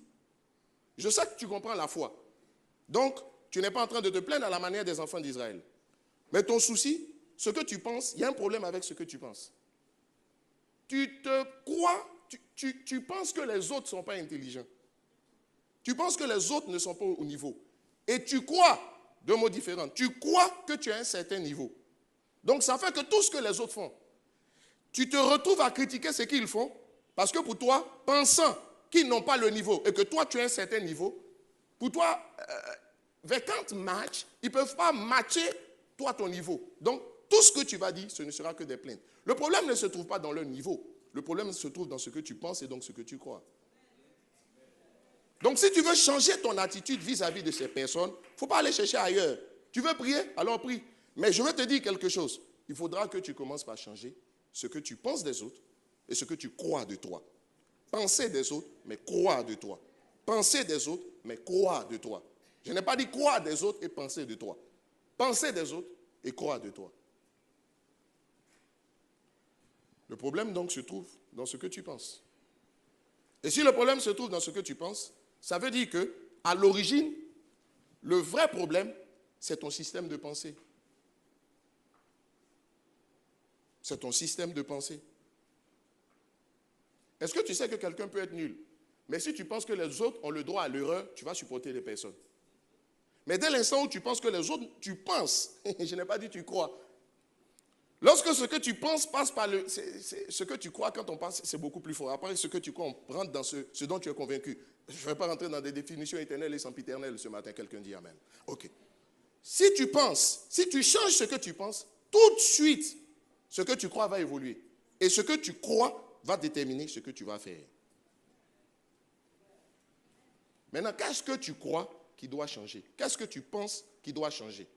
Je sais que tu comprends la foi. Donc, tu n'es pas en train de te plaindre à la manière des enfants d'Israël. Mais ton souci, ce que tu penses, il y a un problème avec ce que tu penses. Tu te crois, tu penses que les autres ne sont pas intelligents. Tu penses que les autres ne sont pas au niveau. Et tu crois, de mots différents, tu crois que tu as un certain niveau. Donc ça fait que tout ce que les autres font, tu te retrouves à critiquer ce qu'ils font, parce que pour toi, pensant qu'ils n'ont pas le niveau et que toi tu as un certain niveau, pour toi, they can't match, ils ne peuvent pas matcher toi ton niveau. Donc tout ce que tu vas dire, ce ne sera que des plaintes. Le problème ne se trouve pas dans leur niveau. Le problème se trouve dans ce que tu penses et donc ce que tu crois. Donc si tu veux changer ton attitude vis-à-vis de ces personnes, il ne faut pas aller chercher ailleurs. Tu veux prier? Alors prie. Mais je vais te dire quelque chose. Il faudra que tu commences par changer ce que tu penses des autres et ce que tu crois de toi. Penser des autres, mais croire de toi. Penser des autres, mais croire de toi. Je n'ai pas dit croire des autres et penser de toi. Penser des autres et croire de toi. Le problème donc se trouve dans ce que tu penses. Et si le problème se trouve dans ce que tu penses, ça veut dire que, à l'origine, le vrai problème, c'est ton système de pensée. C'est ton système de pensée. Est-ce que tu sais que quelqu'un peut être nul? Mais si tu penses que les autres ont le droit à l'erreur, tu vas supporter les personnes. Mais dès l'instant où tu penses que les autres, tu penses, je n'ai pas dit tu crois. Lorsque ce que tu penses passe par ce que tu crois, quand on pense, c'est beaucoup plus fort. Après, ce que tu crois, on rentre dans ce dont tu es convaincu. Je ne vais pas rentrer dans des définitions éternelles et sempiternelles ce matin. Quelqu'un dit amen. Ok. Si tu penses, si tu changes ce que tu penses, tout de suite, ce que tu crois va évoluer. Et ce que tu crois va déterminer ce que tu vas faire. Maintenant, qu'est-ce que tu crois qui doit changer? Qu'est-ce que tu penses qui doit changer?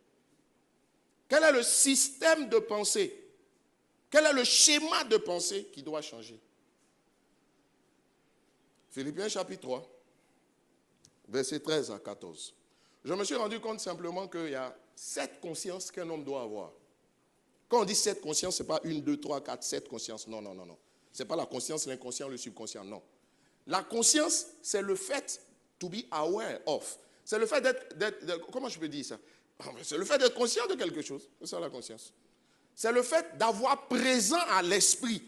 Quel est le système de pensée? Quel est le schéma de pensée qui doit changer? Philippiens chapitre 3, versets 13 à 14. Je me suis rendu compte simplement qu'il y a 7 consciences qu'un homme doit avoir. Quand on dit 7 consciences, ce n'est pas 1, 2, 3, 4, 7 consciences. Non, non, non, non. Ce n'est pas la conscience, l'inconscient, le subconscient, non. La conscience, c'est le fait to be aware of. C'est le fait d'être, comment je peux dire ça? C'est le fait d'être conscient de quelque chose. C'est ça la conscience. C'est le fait d'avoir présent à l'esprit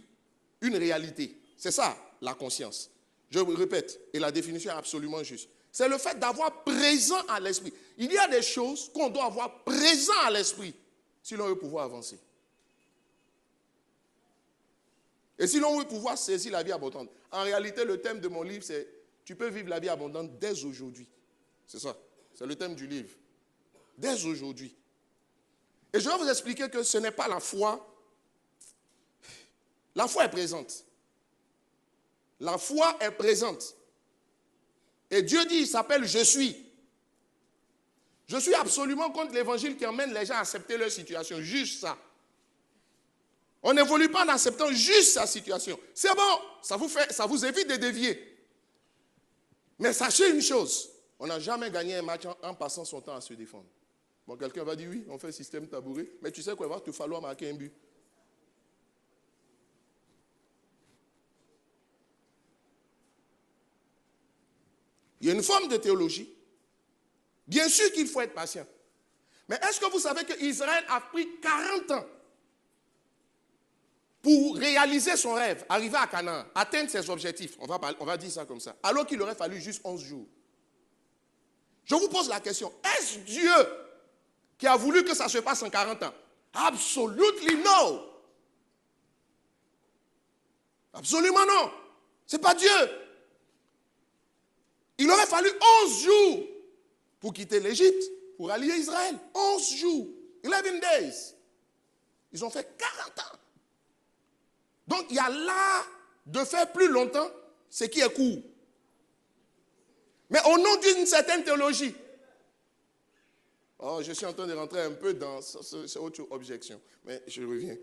une réalité. C'est ça la conscience. Je vous répète, et la définition est absolument juste. C'est le fait d'avoir présent à l'esprit. Il y a des choses qu'on doit avoir présent à l'esprit si l'on veut pouvoir avancer. Et si l'on veut pouvoir saisir la vie abondante. En réalité, le thème de mon livre, c'est « Tu peux vivre la vie abondante dès aujourd'hui ». C'est ça. C'est le thème du livre. Dès aujourd'hui. Et je vais vous expliquer que ce n'est pas la foi. La foi est présente. La foi est présente. Et Dieu dit, il s'appelle « Je suis ». Je suis absolument contre l'évangile qui emmène les gens à accepter leur situation. Juste ça. On n'évolue pas en acceptant juste sa situation. C'est bon, ça vous évite de dévier. Mais sachez une chose, on n'a jamais gagné un match en passant son temps à se défendre. Bon, quelqu'un va dire oui, on fait un système tabouret, mais tu sais quoi, il va te falloir marquer un but. Il y a une forme de théologie. Bien sûr qu'il faut être patient. Mais est-ce que vous savez qu'Israël a pris 40 ans pour réaliser son rêve, arriver à Canaan, atteindre ses objectifs? On va dire ça comme ça. Alors qu'il aurait fallu juste 11 jours. Je vous pose la question, est-ce Dieu qui a voulu que ça se passe en 40 ans? Absolutely no. Absolument non. Ce n'est pas Dieu. Il aurait fallu 11 jours pour quitter l'Égypte, pour allier Israël. 11 jours. 11 days. Ils ont fait 40 ans. Donc il y a l'art de faire plus longtemps ce qui est court. Mais au nom d'une certaine théologie. Oh, je suis en train de rentrer un peu dans cette autre objection. Mais je reviens.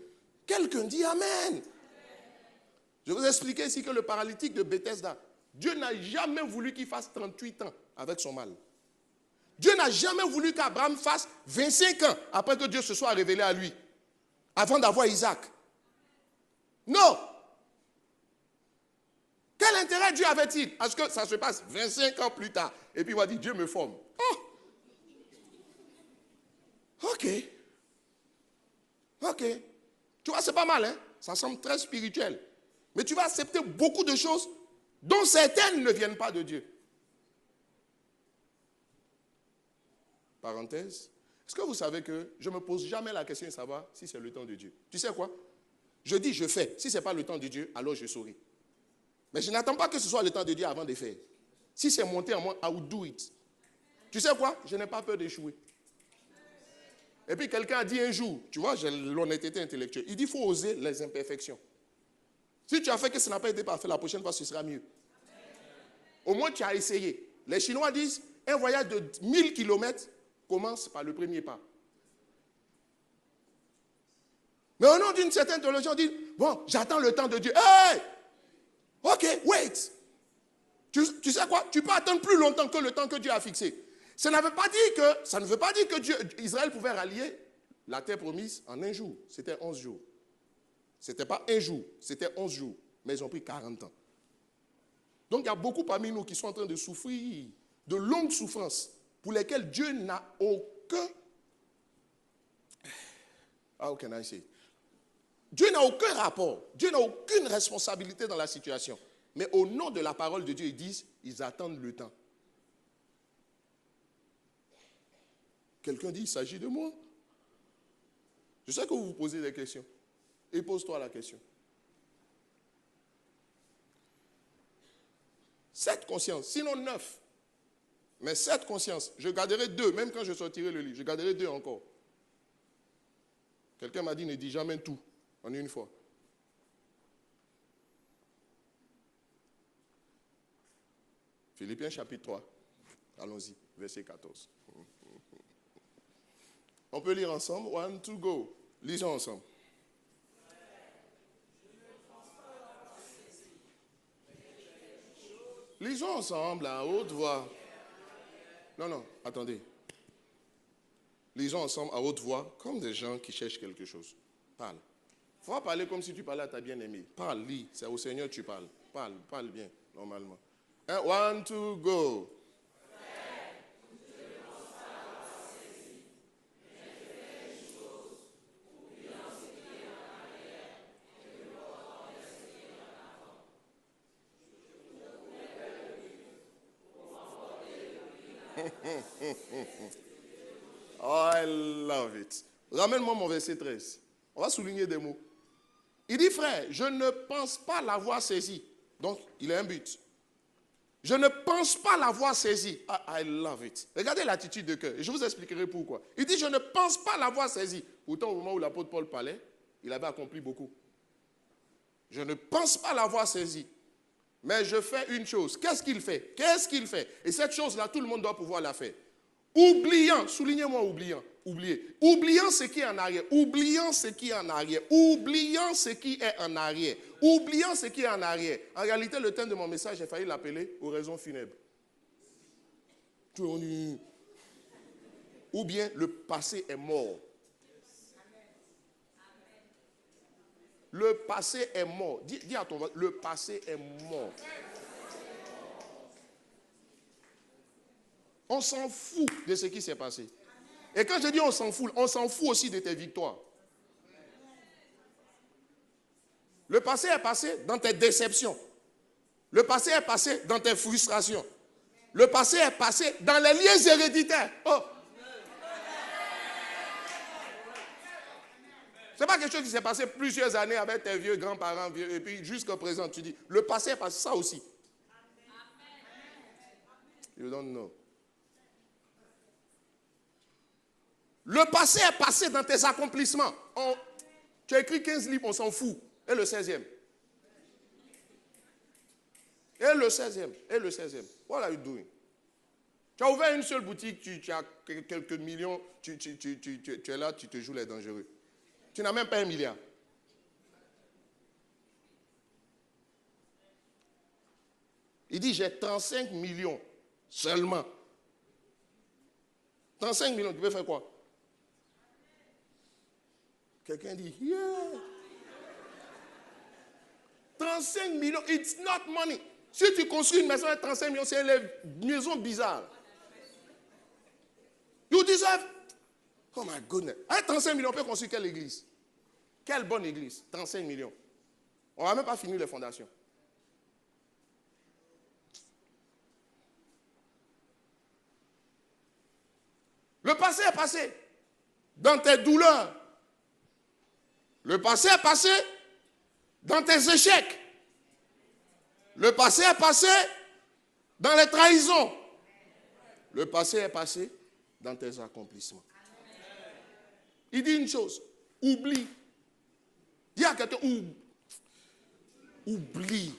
Quelqu'un dit Amen. Je vous ai expliqué ici que le paralytique de Bethesda, Dieu n'a jamais voulu qu'il fasse 38 ans avec son mal. Dieu n'a jamais voulu qu'Abraham fasse 25 ans après que Dieu se soit révélé à lui, avant d'avoir Isaac. Non. Quel intérêt Dieu avait-il à ce que ça se passe 25 ans plus tard? Et puis il va dire, Dieu me forme. Oh. Ok. Tu vois, c'est pas mal, hein? Ça semble très spirituel. Mais tu vas accepter beaucoup de choses dont certaines ne viennent pas de Dieu. Parenthèse. Est-ce que vous savez que je ne me pose jamais la question de savoir si c'est le temps de Dieu? Tu sais quoi? Je dis, je fais. Si ce n'est pas le temps de Dieu, alors je saurai. Mais je n'attends pas que ce soit le temps de Dieu avant de faire. Si c'est monté en moi, I will do it. Tu sais quoi? Je n'ai pas peur d'échouer. Et puis quelqu'un a dit un jour, tu vois, j'ai l'honnêteté intellectuelle, il dit qu'il faut oser les imperfections. Si tu as fait que ça n'a pas été parfait, la prochaine fois, ce sera mieux. Au moins, tu as essayé. Les Chinois disent, un voyage de 1000 km commence par le premier pas. Mais au nom d'une certaine théologie, on dit, bon, j'attends le temps de Dieu. Hey! Ok, wait. Tu sais quoi? Tu peux attendre plus longtemps que le temps que Dieu a fixé. Ça ne veut pas dire que Israël pouvait rallier la terre promise en un jour. C'était 11 jours. Ce n'était pas un jour, c'était 11 jours. Mais ils ont pris 40 ans. Donc il y a beaucoup parmi nous qui sont en train de souffrir de longues souffrances pour lesquelles Dieu n'a aucun... How can I say? Dieu n'a aucun rapport. Dieu n'a aucune responsabilité dans la situation. Mais au nom de la parole de Dieu, ils disent, ils attendent le temps. Quelqu'un dit, il s'agit de moi. Je sais que vous vous posez des questions. Et pose-toi la question. Cette conscience, sinon 9, mais cette conscience, je garderai 2, même quand je sortirai le livre, je garderai 2 encore. Quelqu'un m'a dit, ne dis jamais tout en une fois. Philippiens chapitre 3, allons-y, verset 14. On peut lire ensemble, 1, 2, go. Lisons ensemble. Lisons ensemble à haute voix. Non, attendez. Lisons ensemble à haute voix, comme des gens qui cherchent quelque chose. Parle. Il faut parler comme si tu parlais à ta bien-aimée. Parle, lis. C'est au Seigneur que tu parles. Parle bien, normalement. 1, 2, go. Oh, I love it. Ramène-moi mon verset 13. On va souligner des mots. Il dit, frère, je ne pense pas l'avoir saisi. Donc, il a un but. Je ne pense pas l'avoir saisi. I love it. Regardez l'attitude de cœur. Et je vous expliquerai pourquoi. Il dit, je ne pense pas l'avoir saisi. Pourtant, au moment où l'apôtre Paul parlait, il avait accompli beaucoup. Je ne pense pas l'avoir saisi. Mais je fais une chose. Qu'est-ce qu'il fait? Et cette chose-là, tout le monde doit pouvoir la faire. Oubliant, soulignez-moi oubliant, oubliant ce qui est en arrière, oubliant ce qui est en arrière. En réalité, le thème de mon message, j'ai failli l'appeler oraison funèbre. Ou bien le passé est mort. Le passé est mort. Dis à ton voisin, le passé est mort. On s'en fout de ce qui s'est passé. Et quand je dis on s'en fout aussi de tes victoires. Le passé est passé dans tes déceptions. Le passé est passé dans tes frustrations. Le passé est passé dans les liens héréditaires. Oh. Ce n'est pas quelque chose qui s'est passé plusieurs années avec tes vieux grands-parents, et puis jusqu'au présent, tu dis, le passé est passé, ça aussi. You don't know. Le passé est passé dans tes accomplissements. Tu as écrit 15 livres, on s'en fout. Et le 16e. What are you doing? Tu as ouvert une seule boutique, tu as quelques millions, tu es là, tu te joues les dangereux. Tu n'as même pas 1 milliard. Il dit, j'ai 35 millions seulement. 35 millions, tu veux faire quoi? Quelqu'un dit, yeah. 35 millions, it's not money. Si tu construis une maison avec 35 millions, c'est une maison bizarre. You deserve. Oh my goodness. Avec 35 millions, on peut construire quelle église? Quelle bonne église? 35 millions. On ne va même pas finir les fondations. Le passé est passé. Dans tes douleurs. Le passé est passé dans tes échecs. Le passé est passé dans les trahisons. Le passé est passé dans tes accomplissements. Il dit une chose, oublie. Dis à quelqu'un, oublie.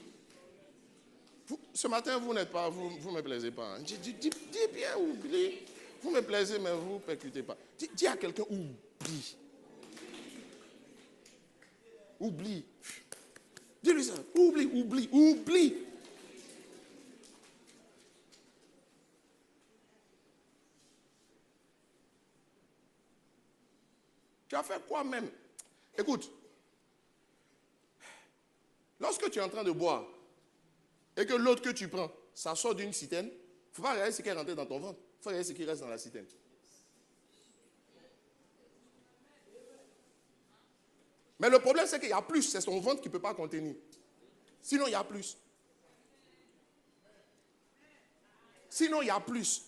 Ce matin, vous n'êtes pas, vous ne me plaisez pas. Hein. Dis bien, oublie. Vous me plaisez, mais vous ne percutez pas. Dis à quelqu'un, oublie. Oublie. Dis-lui ça. Oublie. Tu as fait quoi même? Écoute. Lorsque tu es en train de boire et que l'autre que tu prends, ça sort d'une citerne, il ne faut pas regarder ce qui est rentré dans ton ventre. Il faut regarder ce qui reste dans la citerne. Mais le problème, c'est qu'il y a plus. C'est son ventre qui ne peut pas contenir. Sinon, il y a plus. Sinon, il y a plus.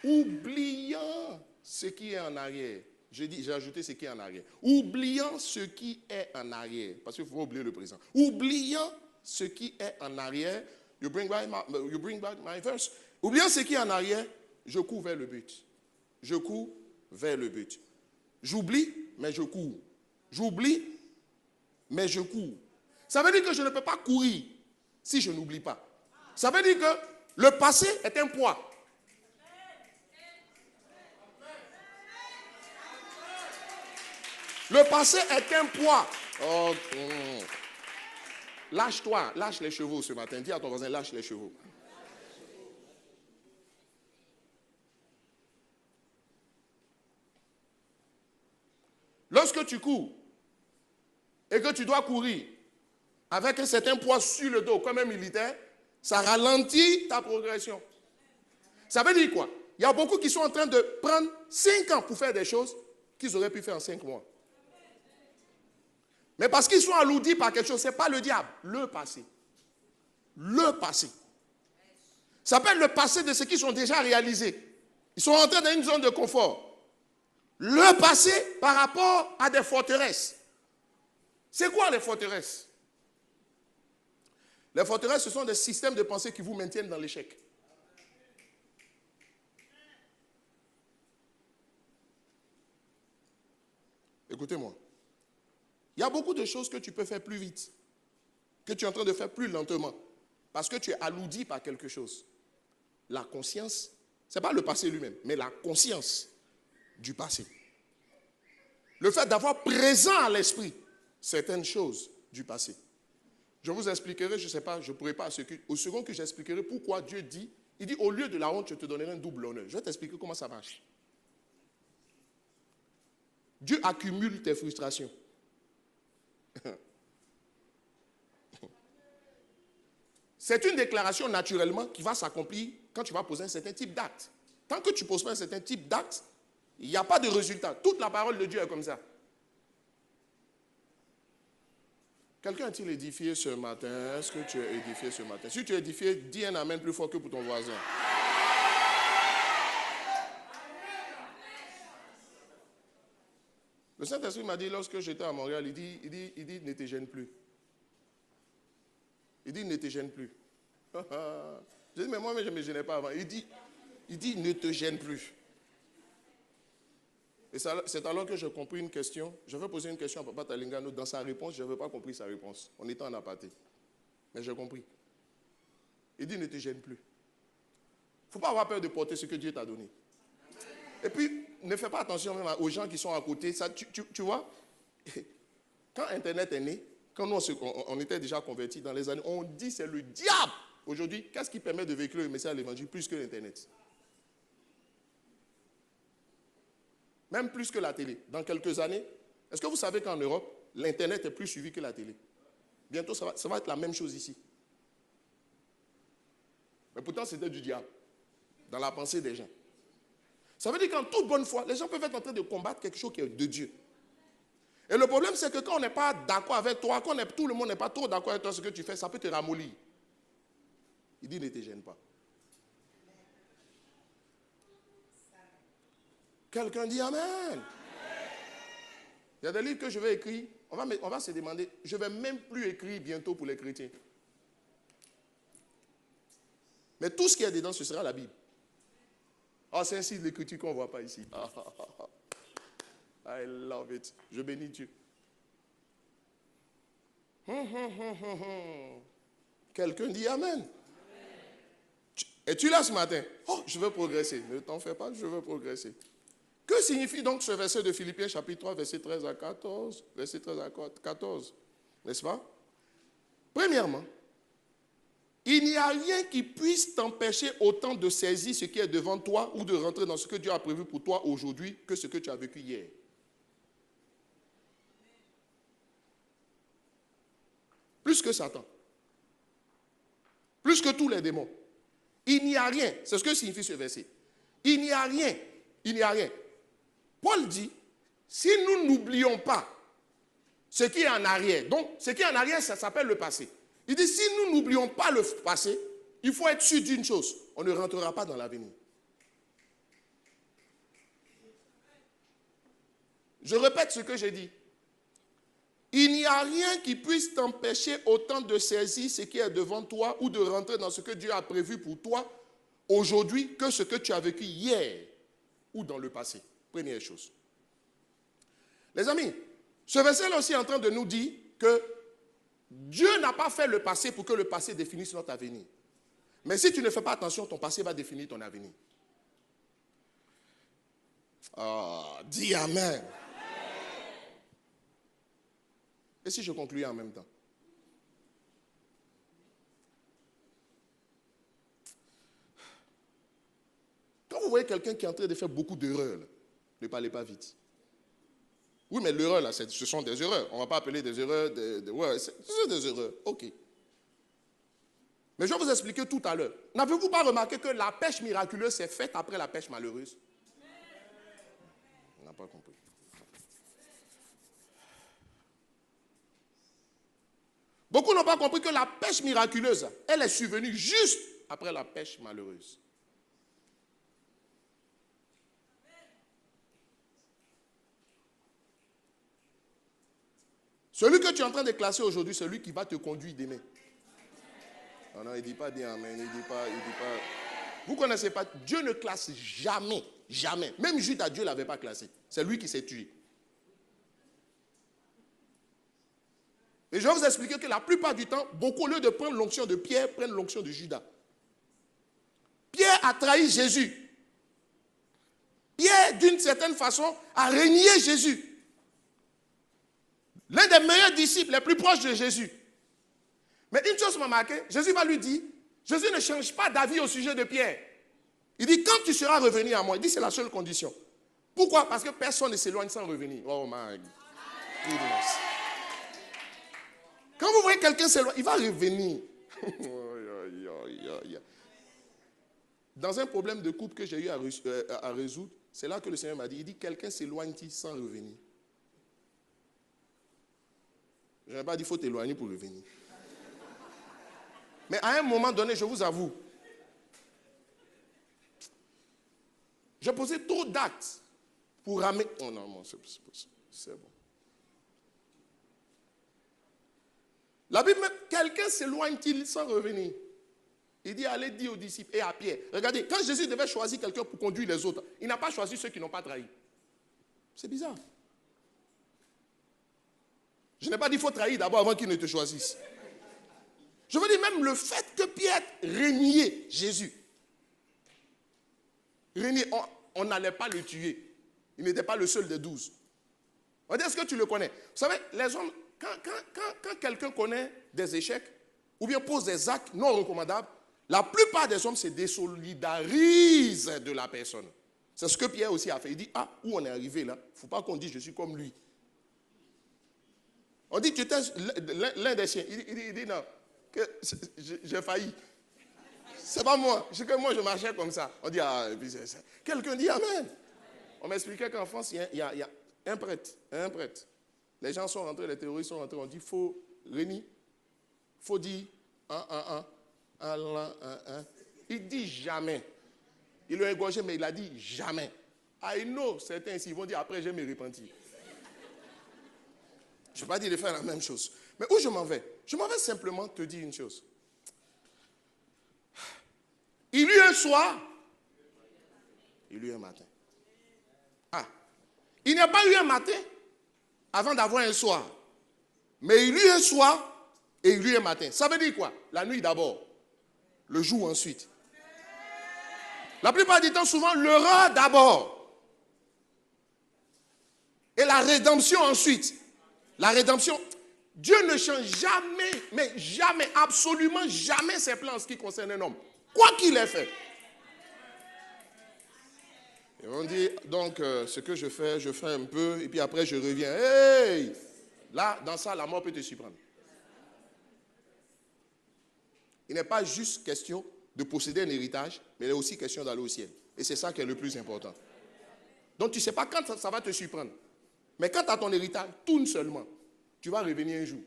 Oubliant ce qui est en arrière. J'ai ajouté ce qui est en arrière. Oubliant ce qui est en arrière. Parce qu'il faut oublier le présent. Oubliant ce qui est en arrière. You bring back my verse. Oubliant ce qui est en arrière, je cours vers le but. Je cours vers le but. J'oublie, mais je cours. J'oublie, mais je cours. Ça veut dire que je ne peux pas courir si je n'oublie pas. Ça veut dire que le passé est un poids. Le passé est un poids. Oh, Lâche-toi, lâche les chevaux ce matin. Dis à ton voisin, lâche les chevaux. Lorsque tu cours et que tu dois courir avec un certain poids sur le dos comme un militaire, ça ralentit ta progression. Ça veut dire quoi? Il y a beaucoup qui sont en train de prendre 5 ans pour faire des choses qu'ils auraient pu faire en 5 mois. Mais parce qu'ils sont alourdis par quelque chose, ce n'est pas le diable, le passé. Le passé. Ça s'appelle le passé de ce qu'ils ont déjà réalisé. Ils sont rentrés dans une zone de confort. Le passé par rapport à des forteresses. C'est quoi les forteresses? Les forteresses, ce sont des systèmes de pensée qui vous maintiennent dans l'échec. Écoutez-moi. Il y a beaucoup de choses que tu peux faire plus vite, que tu es en train de faire plus lentement, parce que tu es alourdi par quelque chose. La conscience, ce n'est pas le passé lui-même, mais la conscience du passé. Le fait d'avoir présent à l'esprit certaines choses du passé. Je vous expliquerai, je ne sais pas, je ne pourrai pas, au second que j'expliquerai pourquoi Dieu dit, il dit au lieu de la honte, je te donnerai un double honneur. Je vais t'expliquer comment ça marche. Dieu accumule tes frustrations. C'est une déclaration naturellement qui va s'accomplir quand tu vas poser un certain type d'acte. Tant que tu ne poses pas un certain type d'acte, il n'y a pas de résultat. Toute la parole de Dieu est comme ça. Quelqu'un a-t-il édifié ce matin? Est-ce que tu es édifié ce matin? Si tu es édifié, dis un amen plus fort que pour ton voisin. Le Saint-Esprit m'a dit, lorsque j'étais à Montréal, il dit, ne te gêne plus. Il dit, ne te gêne plus. J'ai dit, mais moi, je ne me gênais pas avant. Il dit, ne te gêne plus. Et c'est alors que j'ai compris une question. Je vais poser une question à Papa Talingano. Dans sa réponse, je n'avais pas compris sa réponse. On était en aparté. Mais j'ai compris. Il dit, ne te gêne plus. Il ne faut pas avoir peur de porter ce que Dieu t'a donné. Et puis, ne fais pas attention même aux gens qui sont à côté. Ça, tu vois, quand Internet est né, quand nous, on était déjà convertis dans les années, on dit c'est le diable. Aujourd'hui, qu'est-ce qui permet de véhiculer le message de l'évangile plus que l'Internet? Même plus que la télé. Dans quelques années, est-ce que vous savez qu'en Europe, l'Internet est plus suivi que la télé? Bientôt, ça va être la même chose ici. Mais pourtant, c'était du diable, dans la pensée des gens. Ça veut dire qu'en toute bonne foi, les gens peuvent être en train de combattre quelque chose qui est de Dieu. Et le problème, c'est que quand on n'est pas d'accord avec toi, quand tout le monde n'est pas trop d'accord avec toi, ce que tu fais, ça peut te ramollir. Il dit, ne te gêne pas. Quelqu'un dit Amen. Il y a des livres que je vais écrire. On va se demander, je ne vais même plus écrire bientôt pour les chrétiens. Mais tout ce qu'il y a dedans, ce sera la Bible. Ah, c'est ainsi l'écriture qu'on ne voit pas ici. I love it. Je bénis Dieu. Quelqu'un dit Amen. Es-tu là ce matin? Oh, je veux progresser. Ne t'en fais pas, je veux progresser. Que signifie donc ce verset de Philippiens chapitre 3, verset 13 à 14? Verset 13 à 14, n'est-ce pas? Premièrement, il n'y a rien qui puisse t'empêcher autant de saisir ce qui est devant toi ou de rentrer dans ce que Dieu a prévu pour toi aujourd'hui que ce que tu as vécu hier. Plus que Satan. Plus que tous les démons. Il n'y a rien. C'est ce que signifie ce verset. Il n'y a rien. Il n'y a rien. Paul dit, si nous n'oublions pas ce qui est en arrière, donc ce qui est en arrière, ça s'appelle le passé. Il dit, si nous n'oublions pas le passé, il faut être sûr d'une chose, on ne rentrera pas dans l'avenir. Je répète ce que j'ai dit. Il n'y a rien qui puisse t'empêcher autant de saisir ce qui est devant toi ou de rentrer dans ce que Dieu a prévu pour toi aujourd'hui que ce que tu as vécu hier ou dans le passé. Première chose. Les amis, ce verset-là aussi est en train de nous dire que Dieu n'a pas fait le passé pour que le passé définisse notre avenir. Mais si tu ne fais pas attention, ton passé va définir ton avenir. Ah, dis Amen. Et si je concluais en même temps? Quand vous voyez quelqu'un qui est en train de faire beaucoup d'erreurs, ne parlez pas vite. Oui, mais l'erreur, là, ce sont des erreurs. On ne va pas appeler des erreurs, ouais, ce sont des erreurs, ok. Mais je vais vous expliquer tout à l'heure. N'avez-vous pas remarqué que la pêche miraculeuse s'est faite après la pêche malheureuse? On n'a pas compris. Beaucoup n'ont pas compris que la pêche miraculeuse, elle est survenue juste après la pêche malheureuse. Celui que tu es en train de classer aujourd'hui, c'est lui qui va te conduire demain. Non, non, il ne dit pas bien, mais il dit pas. Vous ne connaissez pas, Dieu ne classe jamais, jamais. Même Judas, Dieu ne l'avait pas classé. C'est lui qui s'est tué. Et je vais vous expliquer que la plupart du temps, beaucoup au lieu de prendre l'onction de Pierre, prennent l'onction de Judas. Pierre a trahi Jésus. Pierre, d'une certaine façon, a renié Jésus. L'un des meilleurs disciples, les plus proches de Jésus. Mais une chose m'a marqué, Jésus va lui dire, Jésus ne change pas d'avis au sujet de Pierre. Il dit, quand tu seras revenu à moi, il dit, c'est la seule condition. Pourquoi? Parce que personne ne s'éloigne sans revenir. Oh my goodness. Quand vous voyez quelqu'un s'éloigner, il va revenir. Dans un problème de couple que j'ai eu à résoudre, c'est là que le Seigneur m'a dit, il dit, quelqu'un s'éloigne-t-il sans revenir? Je n'ai pas dit qu'il faut t'éloigner pour revenir. Mais à un moment donné, je vous avoue, j'ai posé trop d'actes pour ramener... Oh non, c'est bon. La Bible, quelqu'un s'éloigne-t-il sans revenir? Il dit, allez dire aux disciples et à Pierre. Regardez, quand Jésus devait choisir quelqu'un pour conduire les autres, il n'a pas choisi ceux qui n'ont pas trahi. C'est bizarre. Je n'ai pas dit qu'il faut trahir d'abord avant qu'ils ne te choisissent. Je veux dire, même le fait que Pierre régnait Jésus. Régnait, on n'allait pas le tuer. Il n'était pas le seul des 12. On dit, est-ce que tu le connais? Vous savez, les hommes, quand quelqu'un connaît des échecs, ou bien pose des actes non recommandables, la plupart des hommes se désolidarisent de la personne. C'est ce que Pierre aussi a fait. Il dit, ah, où on est arrivé là? Il ne faut pas qu'on dise, je suis comme lui. On dit, tu étais l'un des chiens. Il dit, non, que j'ai failli. C'est pas moi. C'est que moi, je marchais comme ça. On dit, ah, et puis quelqu'un dit, amen. On m'expliquait qu'en France, il y a un prêtre. Les gens sont rentrés, les terroristes sont rentrés. On dit, Rémi, faut dire, un. Il dit jamais. Il l'a égorgé, mais il a dit jamais. I know, certains ici vont dire, après, je vais me repentir. Je ne vais pas dire de faire la même chose. Mais où je m'en vais? Je m'en vais simplement te dire une chose. Il y eut un soir, il y eut un matin. Ah, il n'y a pas eu un matin avant d'avoir un soir. Mais il y eut un soir et il y eut un matin. Ça veut dire quoi? La nuit d'abord, le jour ensuite. La plupart du temps, souvent, l'heure d'abord. Et la rédemption ensuite. La rédemption, Dieu ne change jamais, mais jamais, absolument jamais ses plans en ce qui concerne un homme. Quoi qu'il ait fait. Et on dit, donc, ce que je fais un peu, et puis après je reviens. Hey! Là, dans ça, la mort peut te surprendre. Il n'est pas juste question de posséder un héritage, mais il est aussi question d'aller au ciel. Et c'est ça qui est le plus important. Donc, tu ne sais pas quand ça va te surprendre. Mais quand tu as ton héritage, tourne seulement. Tu vas revenir un jour.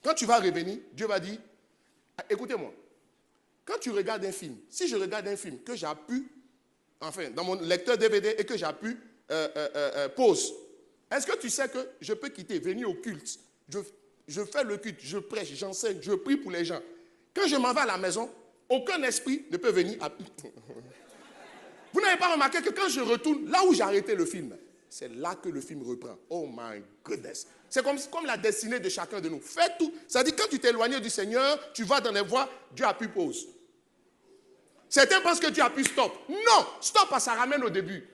Quand tu vas revenir, Dieu va dire, écoutez-moi, quand tu regardes un film, si je regarde un film que j'ai pu, enfin, dans mon lecteur DVD et que j'ai pu pause, est-ce que tu sais que je peux quitter, venir au culte, je fais le culte, je prêche, j'enseigne, je prie pour les gens. Quand je m'en vais à la maison, aucun esprit ne peut venir. Vous n'avez pas remarqué que quand je retourne, là où j'ai arrêté le film, c'est là que le film reprend. Oh my goodness. C'est comme la destinée de chacun de nous. Fais tout. Ça dit quand tu t'es éloigné du Seigneur, tu vas dans les voies, Dieu a pu pause. Certains pensent que Dieu a pu stop. Non, stop, ça ramène au début.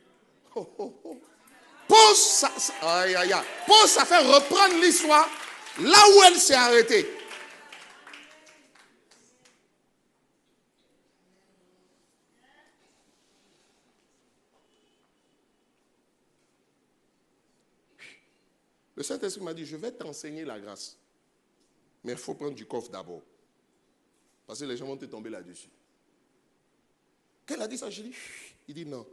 Pause, ça fait reprendre l'histoire là où elle s'est arrêtée. Le Saint-Esprit m'a dit, je vais t'enseigner la grâce. Mais il faut prendre du coffre d'abord. Parce que les gens vont te tomber là-dessus. Quand il a dit ça, j'ai dit, il dit non,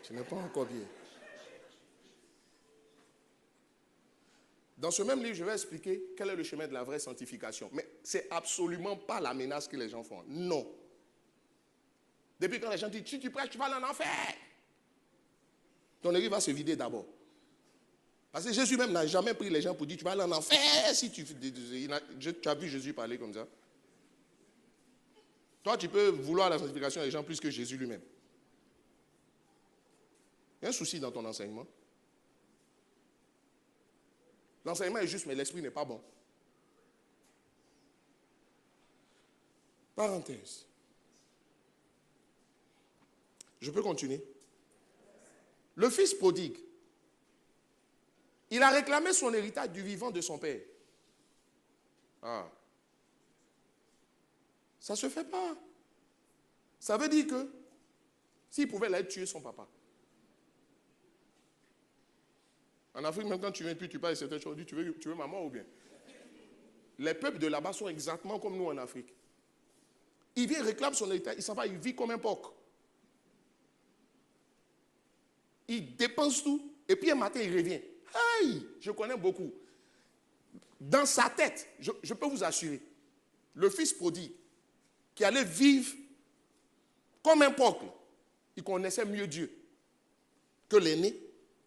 tu n'es pas encore bien. Dans ce même livre, je vais expliquer quel est le chemin de la vraie sanctification. Mais ce n'est absolument pas la menace que les gens font. Non. Depuis quand les gens disent, si tu prêches, tu vas aller en enfer. Ton église va se vider d'abord. Parce que Jésus même n'a jamais pris les gens pour dire, tu vas aller en enfer si tu as vu Jésus parler comme ça. Toi, tu peux vouloir la sanctification des gens plus que Jésus lui-même. Il y a un souci dans ton enseignement. L'enseignement est juste, mais l'esprit n'est pas bon. Parenthèse. Je peux continuer? Le fils prodigue, il a réclamé son héritage du vivant de son père. Ah. Ça ne se fait pas. Ça veut dire que s'il pouvait l'être, tuer son papa. En Afrique, même quand tu viens, puis tu parles de certaines choses, tu veux maman ou bien? Les peuples de là-bas sont exactement comme nous en Afrique. Il vient, réclame son héritage, il s'en va, il vit comme un porc. Il dépense tout, et puis un matin, il revient. Hey, je connais beaucoup. Dans sa tête, je peux vous assurer, le fils prodigue, qui allait vivre comme un porc, il connaissait mieux Dieu que l'aîné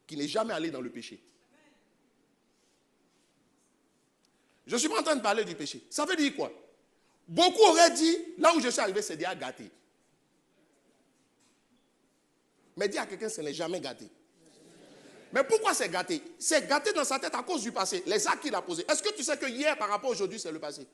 qui n'est jamais allé dans le péché. Je ne suis pas en train de parler du péché. Ça veut dire quoi? Beaucoup auraient dit, là où je suis arrivé, c'est déjà gâté. Mais dis à quelqu'un, ce n'est jamais gâté. Mais pourquoi c'est gâté? C'est gâté dans sa tête à cause du passé, les actes qu'il a posés. Est-ce que tu sais que hier, par rapport à aujourd'hui, c'est le passé?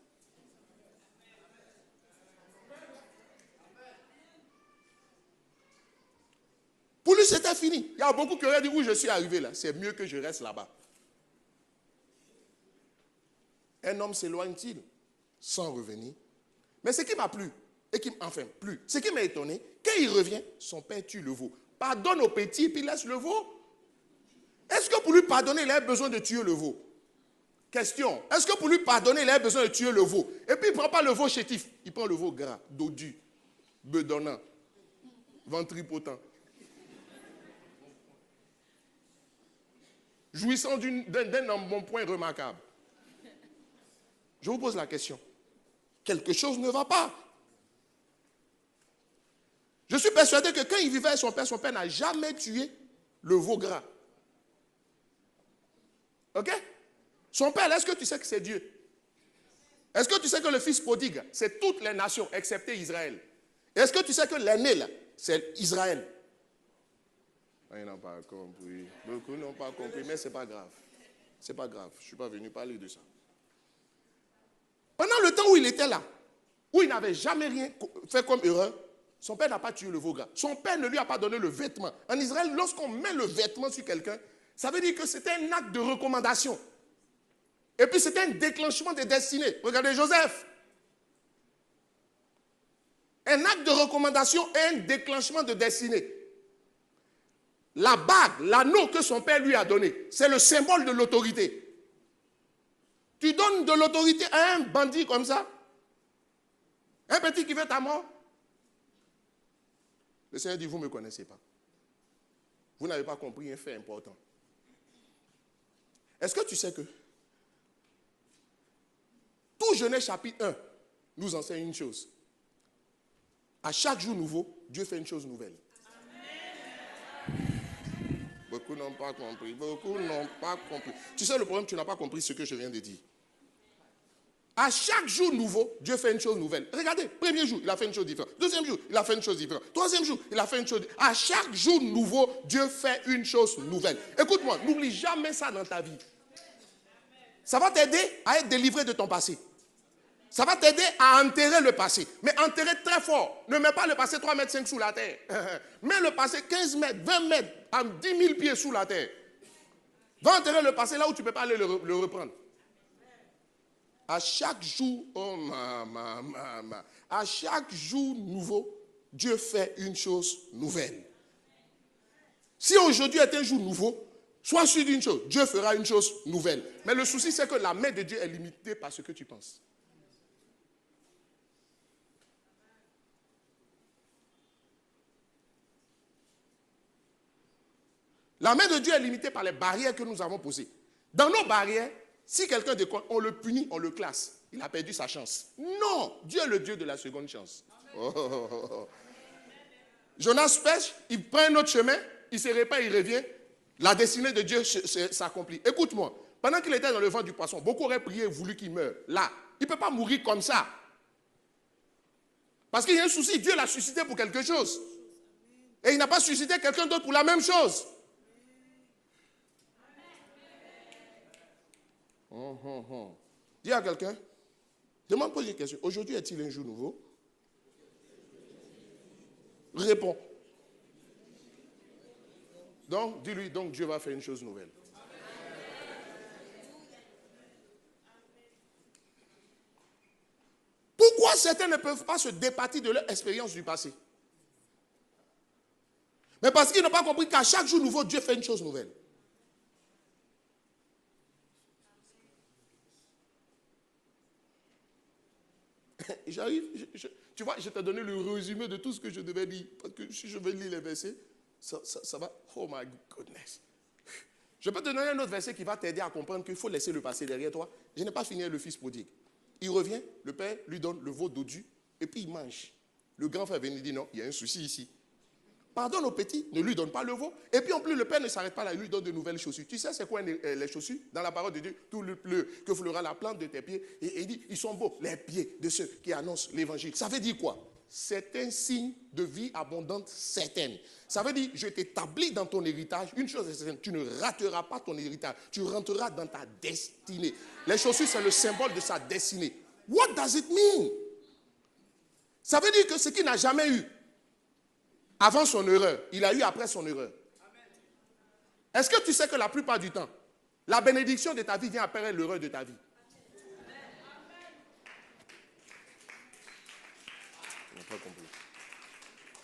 c'était fini. Il y a beaucoup qui auraient dit, où je suis arrivé là, c'est mieux que je reste là-bas. Un homme s'éloigne-t-il sans revenir? Mais ce qui m'a plu, ce qui m'a étonné, quand il revient, son père tue le veau. Pardonne au petit, puis laisse le veau. Est-ce que pour lui pardonner, il a besoin de tuer le veau? Question. Est-ce que pour lui pardonner, il a besoin de tuer le veau? Et puis il ne prend pas le veau chétif. Il prend le veau gras, dodu, bedonnant, ventripotent. Jouissant d'un embonpoint remarquable. Je vous pose la question. Quelque chose ne va pas. Je suis persuadé que quand il vivait avec son père n'a jamais tué le veau gras. Ok? Son père, est-ce que tu sais que c'est Dieu? Est-ce que tu sais que le fils prodigue, c'est toutes les nations, excepté Israël? Est-ce que tu sais que l'aîné, là, c'est Israël? Ils n'ont pas compris. Beaucoup n'ont pas compris, mais ce n'est pas grave. Ce n'est pas grave. Je ne suis pas venu parler de ça. Pendant le temps où il était là, où il n'avait jamais rien fait comme erreur, son père n'a pas tué le veau gras. Son père ne lui a pas donné le vêtement. En Israël, lorsqu'on met le vêtement sur quelqu'un, ça veut dire que c'était un acte de recommandation. Et puis c'était un déclenchement des destinées. Regardez Joseph. Un acte de recommandation et un déclenchement de destinée. La bague, l'anneau que son père lui a donné, c'est le symbole de l'autorité. Tu donnes de l'autorité à un bandit comme ça? Un petit qui veut ta mort? Le Seigneur dit, vous ne me connaissez pas. Vous n'avez pas compris un fait important. Est-ce que tu sais que tout Genèse chapitre 1 nous enseigne une chose? À chaque jour nouveau, Dieu fait une chose nouvelle. Beaucoup n'ont pas compris. Beaucoup n'ont pas compris. Tu sais le problème, tu n'as pas compris ce que je viens de dire. À chaque jour nouveau, Dieu fait une chose nouvelle. Regardez, premier jour, il a fait une chose différente. Deuxième jour, il a fait une chose différente. Troisième jour, il a fait une chose différente. À chaque jour nouveau, Dieu fait une chose nouvelle. Écoute-moi, n'oublie jamais ça dans ta vie. Ça va t'aider à être délivré de ton passé. Ça va t'aider à enterrer le passé. Mais enterrer très fort. Ne mets pas le passé 3,5 mètres sous la terre. Mets le passé 15 mètres, 20 mètres, à 10 000 pieds sous la terre. Va enterrer le passé là où tu ne peux pas aller le reprendre. À chaque jour, à chaque jour nouveau, Dieu fait une chose nouvelle. Si aujourd'hui est un jour nouveau, sois sûr d'une chose, Dieu fera une chose nouvelle. Mais le souci, c'est que la main de Dieu est limitée par ce que tu penses. La main de Dieu est limitée par les barrières que nous avons posées. Dans nos barrières, si quelqu'un déconne, on le punit, on le classe. Il a perdu sa chance. Non, Dieu est le Dieu de la seconde chance. Jonas pêche, il prend un autre chemin, il se répand, il revient. La destinée de Dieu s'accomplit. Écoute-moi, pendant qu'il était dans le ventre du poisson, beaucoup auraient prié et voulu qu'il meure. Là, il ne peut pas mourir comme ça. Parce qu'il y a un souci, Dieu l'a suscité pour quelque chose. Et il n'a pas suscité quelqu'un d'autre pour la même chose. Dis à quelqu'un, demande-moi une question. Aujourd'hui est-il un jour nouveau? Réponds. Donc, dis-lui, donc Dieu va faire une chose nouvelle. Pourquoi certains ne peuvent pas se départir de leur expérience du passé? Mais parce qu'ils n'ont pas compris qu'à chaque jour nouveau, Dieu fait une chose nouvelle. J'arrive, tu vois, je t'ai donné le résumé de tout ce que je devais dire. Parce que si je vais lire les versets, ça va. Oh my goodness. Je peux te donner un autre verset qui va t'aider à comprendre qu'il faut laisser le passé derrière toi. Je n'ai pas fini avec le fils prodigue. Il revient, le père lui donne le veau dodu, et puis il mange. Le grand frère vient et dit non, il y a un souci ici. Pardonne au petit, ne lui donne pas le veau. Et puis en plus, le père ne s'arrête pas là, il lui donne de nouvelles chaussures. Tu sais c'est quoi les chaussures? Dans la parole de Dieu, tout le bleu que fleura la plante de tes pieds. Et il dit, ils sont beaux, les pieds de ceux qui annoncent l'évangile. Ça veut dire quoi? C'est un signe de vie abondante certaine. Ça veut dire, je t'établis dans ton héritage. Une chose est certaine, tu ne rateras pas ton héritage. Tu rentreras dans ta destinée. Les chaussures, c'est le symbole de sa destinée. What does it mean? Ça veut dire que ce qu'il n'a jamais eu avant son erreur, il a eu après son erreur. Est-ce que tu sais que la plupart du temps, la bénédiction de ta vie vient après l'erreur de ta vie? Tu n'as pas compris.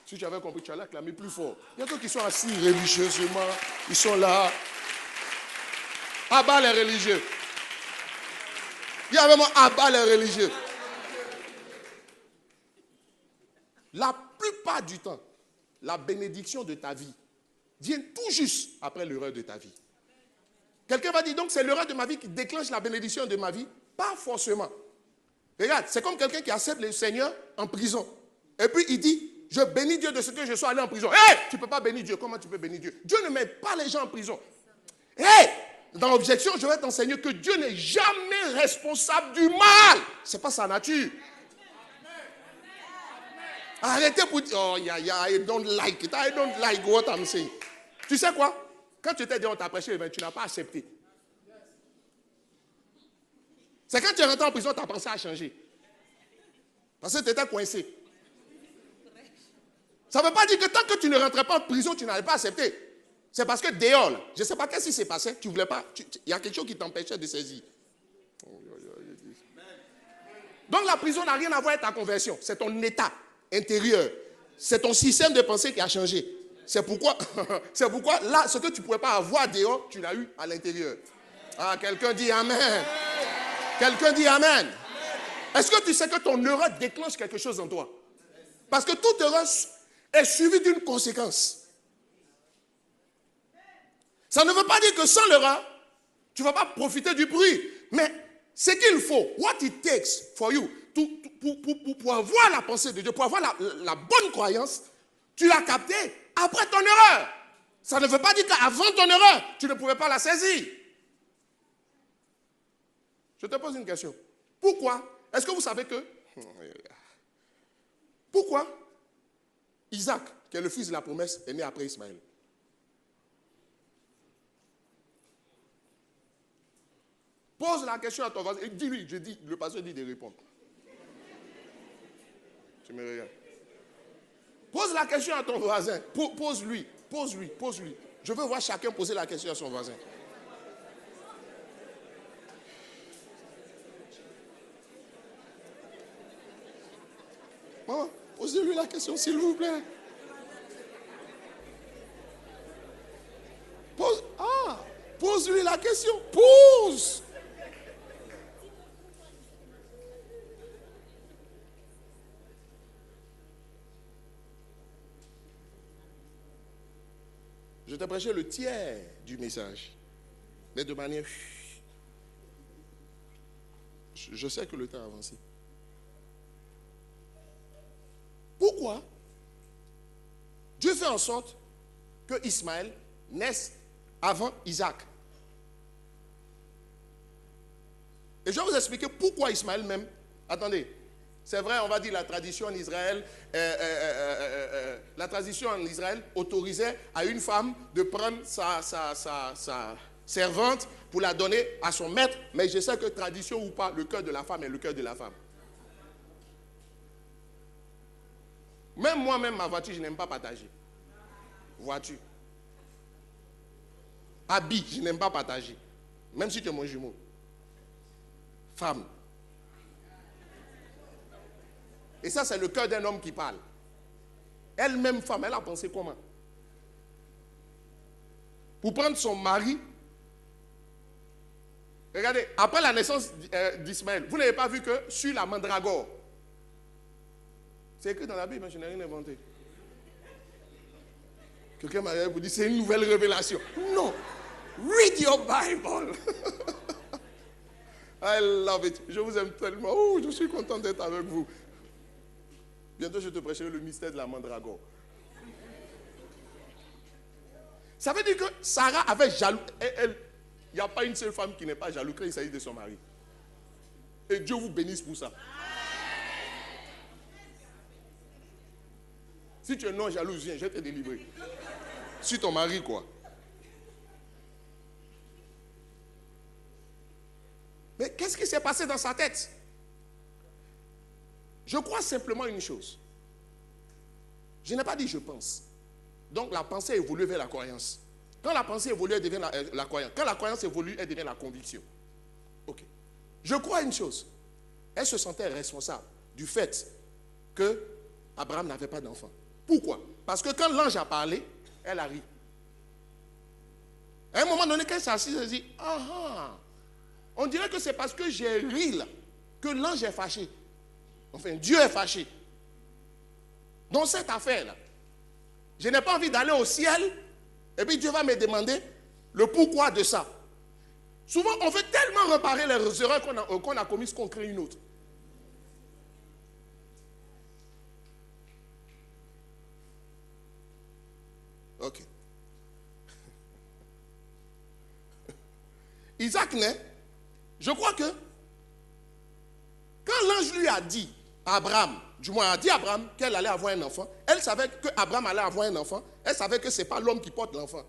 Si tu avais compris, tu allais acclamer plus fort. Il y a d'autres qui sont assis religieusement, ils sont là. Abat les religieux. Il y a vraiment abat les religieux. La plupart du temps, la bénédiction de ta vie vient tout juste après l'erreur de ta vie. Quelqu'un va dire donc c'est l'erreur de ma vie qui déclenche la bénédiction de ma vie? Pas forcément. Regarde, c'est comme quelqu'un qui accepte le Seigneur en prison. Et puis il dit, je bénis Dieu de ce que je sois allé en prison. Hé, tu ne peux pas bénir Dieu. Comment tu peux bénir Dieu? Dieu ne met pas les gens en prison. Hé, dans l'objection, je vais t'enseigner que Dieu n'est jamais responsable du mal. Ce n'est pas sa nature. Arrêtez pour dire, oh, I don't like it. I don't like what I'm saying. Tu sais quoi? Quand tu t'es dit, on t'a prêché, tu n'as pas accepté. C'est quand tu es rentré en prison, tu as pensé à changer. Parce que tu étais coincé. Ça ne veut pas dire que tant que tu ne rentrais pas en prison, tu n'allais pas accepter. C'est parce que dehors, là, je ne sais pas qu'est-ce qui s'est passé, tu voulais pas. Il y a quelque chose qui t'empêchait de saisir. Donc la prison n'a rien à voir avec ta conversion. C'est ton état intérieur. C'est ton système de pensée qui a changé. C'est pourquoi là, ce que tu ne pouvais pas avoir dehors, tu l'as eu à l'intérieur. Ah, quelqu'un dit Amen. Quelqu'un dit Amen. Est-ce que tu sais que ton erreur déclenche quelque chose en toi? Parce que toute erreur est suivie d'une conséquence. Ça ne veut pas dire que sans l'erreur, tu ne vas pas profiter du bruit. Mais ce qu'il faut, what it takes for you, pour avoir la pensée de Dieu, pour avoir la bonne croyance, tu l'as capté après ton erreur. Ça ne veut pas dire qu'avant ton erreur, tu ne pouvais pas la saisir. Je te pose une question. Pourquoi? Est-ce que vous savez que... Pourquoi Isaac, qui est le fils de la promesse, est né après Ismaël? Pose la question à ton voisin et dis-lui, le pasteur dit de répondre. Tu me regardes. Pose la question à ton voisin. Pose-lui. Je veux voir chacun poser la question à son voisin. Maman, posez-lui la question, s'il vous plaît. Pose-lui la question. Pose. Je t'ai prêché le tiers du message. Mais de manière... Je sais que le temps a avancé. Pourquoi Dieu fait en sorte que Ismaël naisse avant Isaac? Et je vais vous expliquer pourquoi Ismaël même... Attendez, c'est vrai, on va dire la tradition en Israël, autorisait à une femme de prendre sa servante pour la donner à son maître, mais je sais que tradition ou pas, le cœur de la femme est le cœur de la femme. Même moi-même, ma voiture, je n'aime pas partager. Voiture. Habit, je n'aime pas partager. Même si tu es mon jumeau. Femme. Et ça, c'est le cœur d'un homme qui parle. Elle-même femme, elle a pensé comment? Pour prendre son mari. Regardez, après la naissance d'Ismaël, vous n'avez pas vu que sur la mandragore, c'est écrit dans la Bible, je n'ai rien inventé. Quelqu'un m'a dit, c'est une nouvelle révélation. Non. Read your Bible. I love it. Je vous aime tellement. Oh, je suis content d'être avec vous. Bientôt, je te prêcherai le mystère de la mandragore. Ça veut dire que Sarah avait jaloux. Il n'y a pas une seule femme qui n'est pas jalouse quand il s'agit de son mari. Et Dieu vous bénisse pour ça. Si tu es non jalouse, viens, je vais te délivrer. Sur ton mari, quoi. Mais qu'est-ce qui s'est passé dans sa tête? Je crois simplement une chose. Je n'ai pas dit je pense. Donc la pensée évolue vers la croyance. Quand la pensée évolue, elle devient la croyance. Quand la croyance évolue, elle devient la conviction. Ok. Je crois une chose. Elle se sentait responsable du fait que Abraham n'avait pas d'enfant. Pourquoi? Parce que quand l'ange a parlé, elle a ri. À un moment donné, quand elle s'est assise, elle dit, on dirait que c'est parce que j'ai ri là, que l'ange est fâché. Enfin, Dieu est fâché. Dans cette affaire-là, je n'ai pas envie d'aller au ciel, et puis Dieu va me demander le pourquoi de ça. Souvent, on veut tellement réparer les erreurs qu'on a commises qu'on crée une autre. Ok. Isaac naît. Je crois que quand l'ange lui a dit à Abraham, du moins a dit à Abraham qu'elle allait avoir un enfant, elle savait qu'Abraham allait avoir un enfant, elle savait que ce n'est pas l'homme qui porte l'enfant.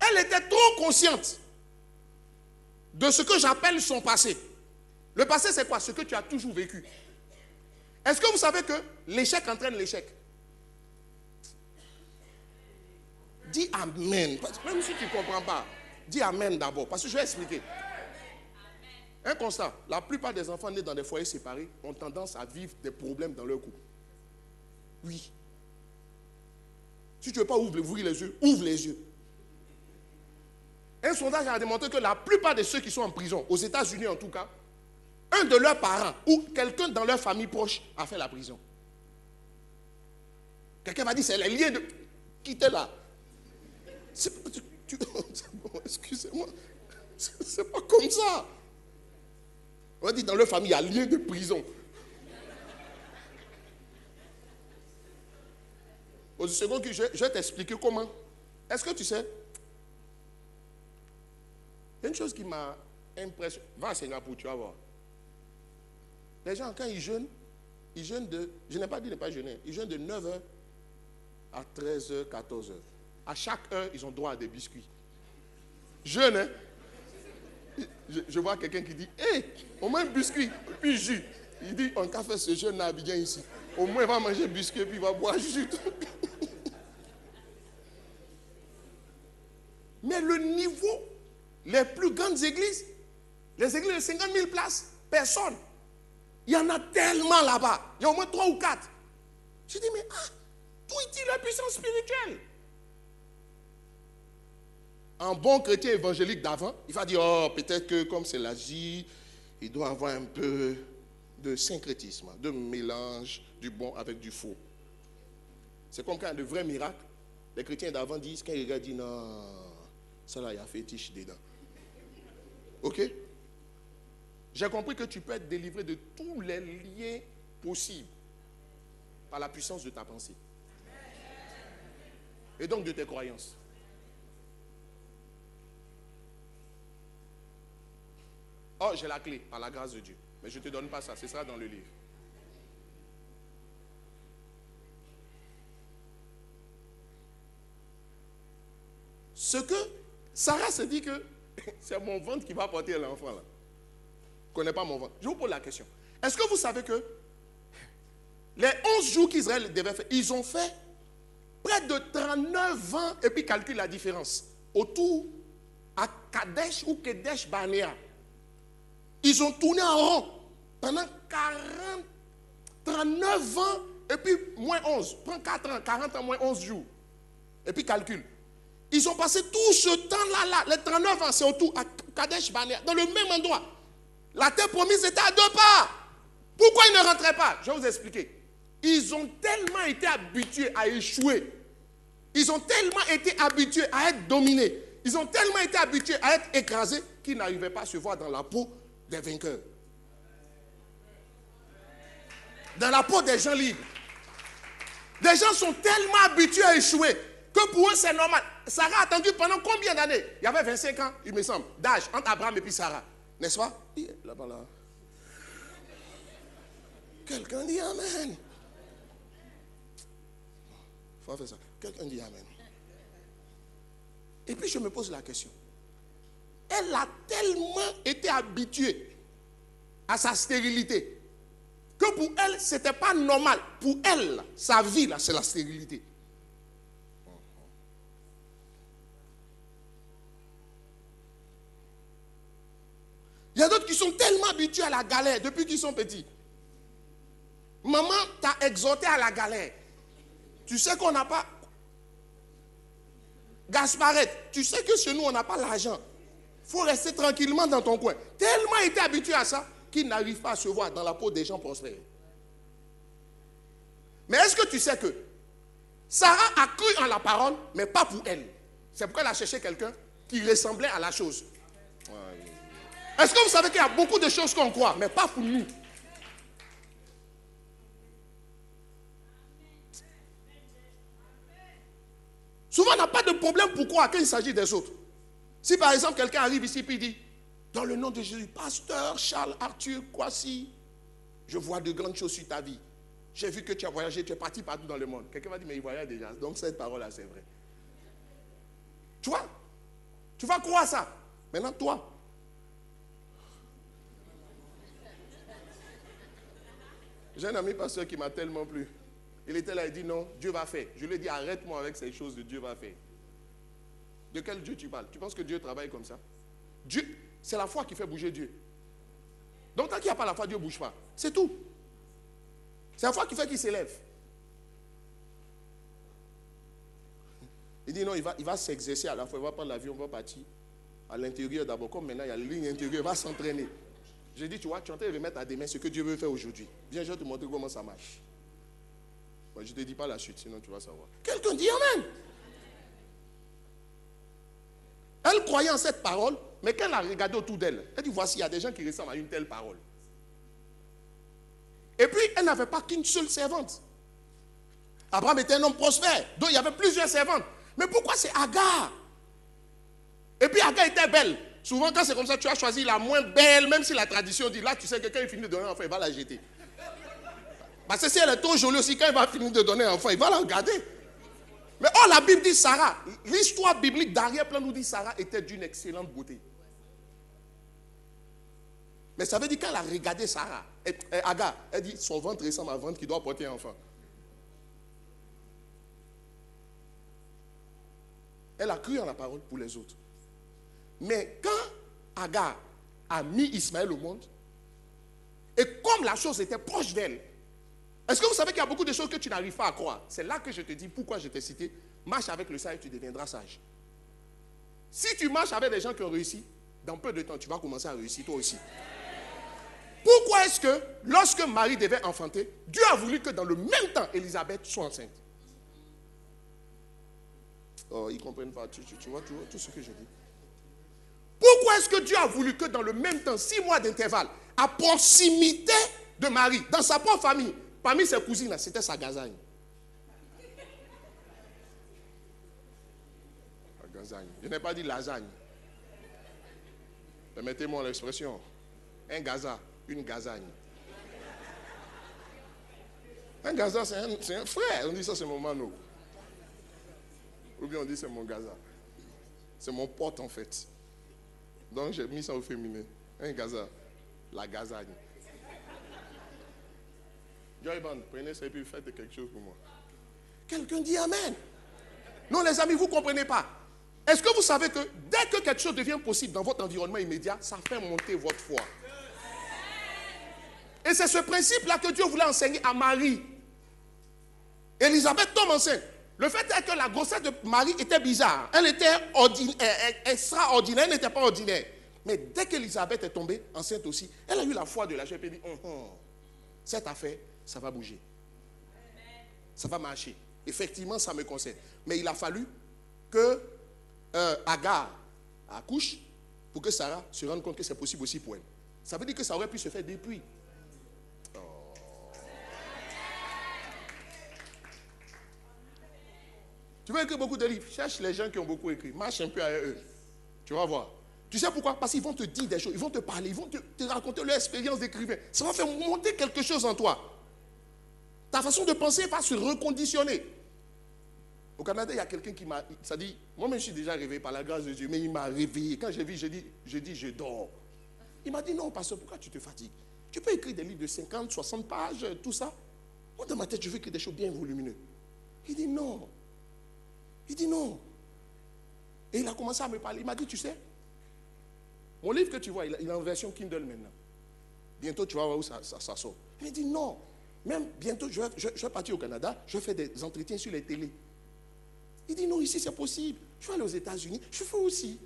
Elle était trop consciente de ce que j'appelle son passé. Le passé, c'est quoi? Ce que tu as toujours vécu. Est-ce que vous savez que l'échec entraîne l'échec? Dis Amen. Même si tu ne comprends pas, dis Amen d'abord, parce que je vais expliquer. Un constat, la plupart des enfants nés dans des foyers séparés ont tendance à vivre des problèmes dans leur couple. Oui. Si tu ne veux pas ouvrir les yeux, ouvre les yeux. Un sondage a démontré que la plupart de ceux qui sont en prison, aux États-Unis en tout cas, un de leurs parents ou quelqu'un dans leur famille proche a fait la prison. Quelqu'un va dire, c'est les liens de... Quittez là. Excusez-moi, c'est pas comme ça. On va dire dans leur famille, il y a lien de prison. Au second, je vais t'expliquer comment. Est-ce que tu sais? Il y a une chose qui m'a impressionné. Va à Singapour, tu vas voir. Les gens, quand ils jeûnent de... Je n'ai pas dit de ne pas jeûner. Ils jeûnent de 9h à 13h, 14h. À chaque heure, ils ont droit à des biscuits. Jeûne, hein? Je vois quelqu'un qui dit, hé, au moins biscuit, puis jus. Il dit, on va faire ce jeûne à Abidjan ici. Au moins, il va manger biscuit, puis il va boire jus. Mais le niveau, les plus grandes églises, les églises de 50 000 places, personne. Il y en a tellement là-bas. Il y a au moins 3 ou 4. Je dis, mais d'où est-il la puissance spirituelle? Un bon chrétien évangélique d'avant, il va dire, oh, peut-être que comme c'est l'Asie, il doit avoir un peu de syncrétisme, de mélange du bon avec du faux. C'est comme quand il y a de vrais miracles, les chrétiens d'avant disent, quand ils regardent, disent, non, ça là, il y a fétiche dedans. Ok? J'ai compris que tu peux être délivré de tous les liens possibles par la puissance de ta pensée. Et donc de tes croyances. Oh, j'ai la clé, par la grâce de Dieu. Mais je ne te donne pas ça, ce sera dans le livre. Ce que Sarah se dit que c'est mon ventre qui va porter l'enfant là. Je ne connais pas mon ventre. Je vous pose la question. Est-ce que vous savez que les 11 jours qu'Israël devait faire, ils ont fait près de 39 ans, et puis calcule la différence, autour à Kadesh ou Kadesh Barnea. Ils ont tourné en rond pendant 39 ans, et puis moins 11. Prends 4 ans, 40 ans moins 11 jours. Et puis calcule. Ils ont passé tout ce temps-là, les 39 ans, c'est autour à Kadesh Barnea, dans le même endroit. La terre promise était à 2 pas. Pourquoi ils ne rentraient pas? Je vais vous expliquer. Ils ont tellement été habitués à échouer. Ils ont tellement été habitués à être dominés. Ils ont tellement été habitués à être écrasés qu'ils n'arrivaient pas à se voir dans la peau des vainqueurs. Dans la peau des gens libres. Des gens sont tellement habitués à échouer que pour eux c'est normal. Sarah a attendu pendant combien d'années? Il y avait 25 ans, il me semble, d'âge entre Abraham et puis Sarah. N'est-ce pas? Là-bas, là. Quelqu'un dit Amen. Il faut faire ça. Quelqu'un dit Amen. Et puis je me pose la question. Elle a tellement été habituée à sa stérilité que pour elle, ce n'était pas normal. Pour elle, sa vie, là, c'est la stérilité. y a d'autres qui sont tellement habitués à la galère depuis qu'ils sont petits. Maman t'a exhorté à la galère. Tu sais qu'on n'a pas... Gasparette, tu sais que chez nous, on n'a pas l'argent. Il faut rester tranquillement dans ton coin. Tellement été habitué à ça qu'il n'arrive pas à se voir dans la peau des gens prospères. Mais est-ce que tu sais que Sarah a cru en la parole, mais pas pour elle. C'est pourquoi elle a cherché quelqu'un qui ressemblait à la chose. Est-ce que vous savez qu'il y a beaucoup de choses qu'on croit, mais pas pour nous? Souvent, on n'a pas de problème pour croire quand il s'agit des autres. Si par exemple, quelqu'un arrive ici et dit, dans le nom de Jésus, pasteur Charles Arthur Kwasi, je vois de grandes choses sur ta vie. J'ai vu que tu as voyagé, tu es parti partout dans le monde. Quelqu'un va dire, mais il voyage déjà. Donc cette parole-là, c'est vrai. Tu vois? Tu vas croire ça. Maintenant, toi. J'ai un ami pasteur qui m'a tellement plu. Il était là, il dit non, Dieu va faire. Je lui ai dit, arrête-moi avec ces choses de Dieu va faire. De quel Dieu tu parles? Tu penses que Dieu travaille comme ça? Dieu, c'est la foi qui fait bouger Dieu. Donc tant qu'il n'y a pas la foi, Dieu ne bouge pas. C'est tout. C'est la foi qui fait qu'il s'élève. Il dit non, il va s'exercer à la fois. Il va prendre l'avion, il va partir à l'intérieur d'abord. Comme maintenant, il y a la ligne intérieure, il va s'entraîner. J'ai dit, tu vois, tu es en train de remettre à des mains ce que Dieu veut faire aujourd'hui. Viens, je vais te montrer comment ça marche. Moi, je ne te dis pas la suite, sinon tu vas savoir. Quelqu'un dit amen. Elle croyait en cette parole, mais quand elle a regardé autour d'elle, elle dit, voici, il y a des gens qui ressemblent à une telle parole. Et puis, elle n'avait pas qu'une seule servante. Abraham était un homme prospère, donc il y avait plusieurs servantes. Mais pourquoi c'est Agar? Et puis Agar était belle. Souvent, quand c'est comme ça, tu as choisi la moins belle, même si la tradition dit, là, tu sais que quand il finit de donner un enfant, il va la jeter. Parce que si elle est trop jolie aussi, quand il va finir de donner un enfant, il va la regarder. Mais oh, la Bible dit Sarah. L'histoire biblique d'arrière-plan nous dit Sarah était d'une excellente beauté. Mais ça veut dire qu'elle a regardé Sarah, Agar, elle dit son ventre ressemble à un ventre qui doit porter un enfant. Elle a cru en la parole pour les autres. Mais quand Agar a mis Ismaël au monde, et comme la chose était proche d'elle, est-ce que vous savez qu'il y a beaucoup de choses que tu n'arrives pas à croire? C'est là que je te dis pourquoi je t'ai cité. Marche avec le sage et tu deviendras sage. Si tu marches avec des gens qui ont réussi, dans peu de temps, tu vas commencer à réussir toi aussi. Pourquoi est-ce que, lorsque Marie devait enfanter, Dieu a voulu que dans le même temps, Élisabeth soit enceinte? Oh, ils ne comprennent pas. Tu vois tout ce que je dis. Pourquoi est-ce que Dieu a voulu que dans le même temps, 6 mois d'intervalle, à proximité de Marie, dans sa propre famille, parmi ses cousines, c'était sa gazagne. La gazagne. Je n'ai pas dit lasagne. Permettez-moi l'expression. Un gaza, une gazagne. Un gaza, c'est un frère. On dit ça, c'est mon mano. Ou bien on dit c'est mon gaza. C'est mon pote en fait. Donc j'ai mis ça au féminin. Un gaza. La gazagne. Joy Band, prenez ça et puis faites quelque chose pour moi. Quelqu'un dit amen. Non les amis, vous ne comprenez pas. Est-ce que vous savez que dès que quelque chose devient possible dans votre environnement immédiat, ça fait monter votre foi. Et c'est ce principe-là que Dieu voulait enseigner à Marie. Élisabeth tombe enceinte. Le fait est que la grossesse de Marie était bizarre. Elle était extraordinaire, elle n'était pas ordinaire. Mais dès qu'Élisabeth est tombée enceinte aussi, elle a eu la foi de la chef et dit, cette affaire, ça va bouger. Ça va marcher. Effectivement, ça me concerne. Mais il a fallu que Agar accouche pour que Sarah se rende compte que c'est possible aussi pour elle. Ça veut dire que ça aurait pu se faire depuis. Tu veux écrire beaucoup de livres? Cherche les gens qui ont beaucoup écrit. Marche un peu avec eux. Tu vas voir. Tu sais pourquoi? Parce qu'ils vont te dire des choses, ils vont te parler, ils vont te raconter leur expérience d'écrivain. Ça va faire monter quelque chose en toi. Ta façon de penser va se reconditionner. Au Canada, il y a quelqu'un qui m'a... Ça dit, moi-même je suis déjà réveillé par la grâce de Dieu, mais il m'a réveillé. Quand j'ai vu, j'ai dit, je dors. Il m'a dit, non, pasteur, pourquoi tu te fatigues? Tu peux écrire des livres de 50, 60 pages, tout ça. Moi, dans ma tête, je veux écrire des choses bien volumineuses. Il dit, non. Il dit non. Et il a commencé à me parler. Il m'a dit, tu sais, Mon livre que tu vois, il est en version Kindle maintenant. Bientôt, tu vas voir où ça sort. Il me dit non. Même bientôt, je vais partir au Canada, je vais faire des entretiens sur les télés. Il dit non, ici c'est possible. Je vais aller aux États-Unis, je fais aussi.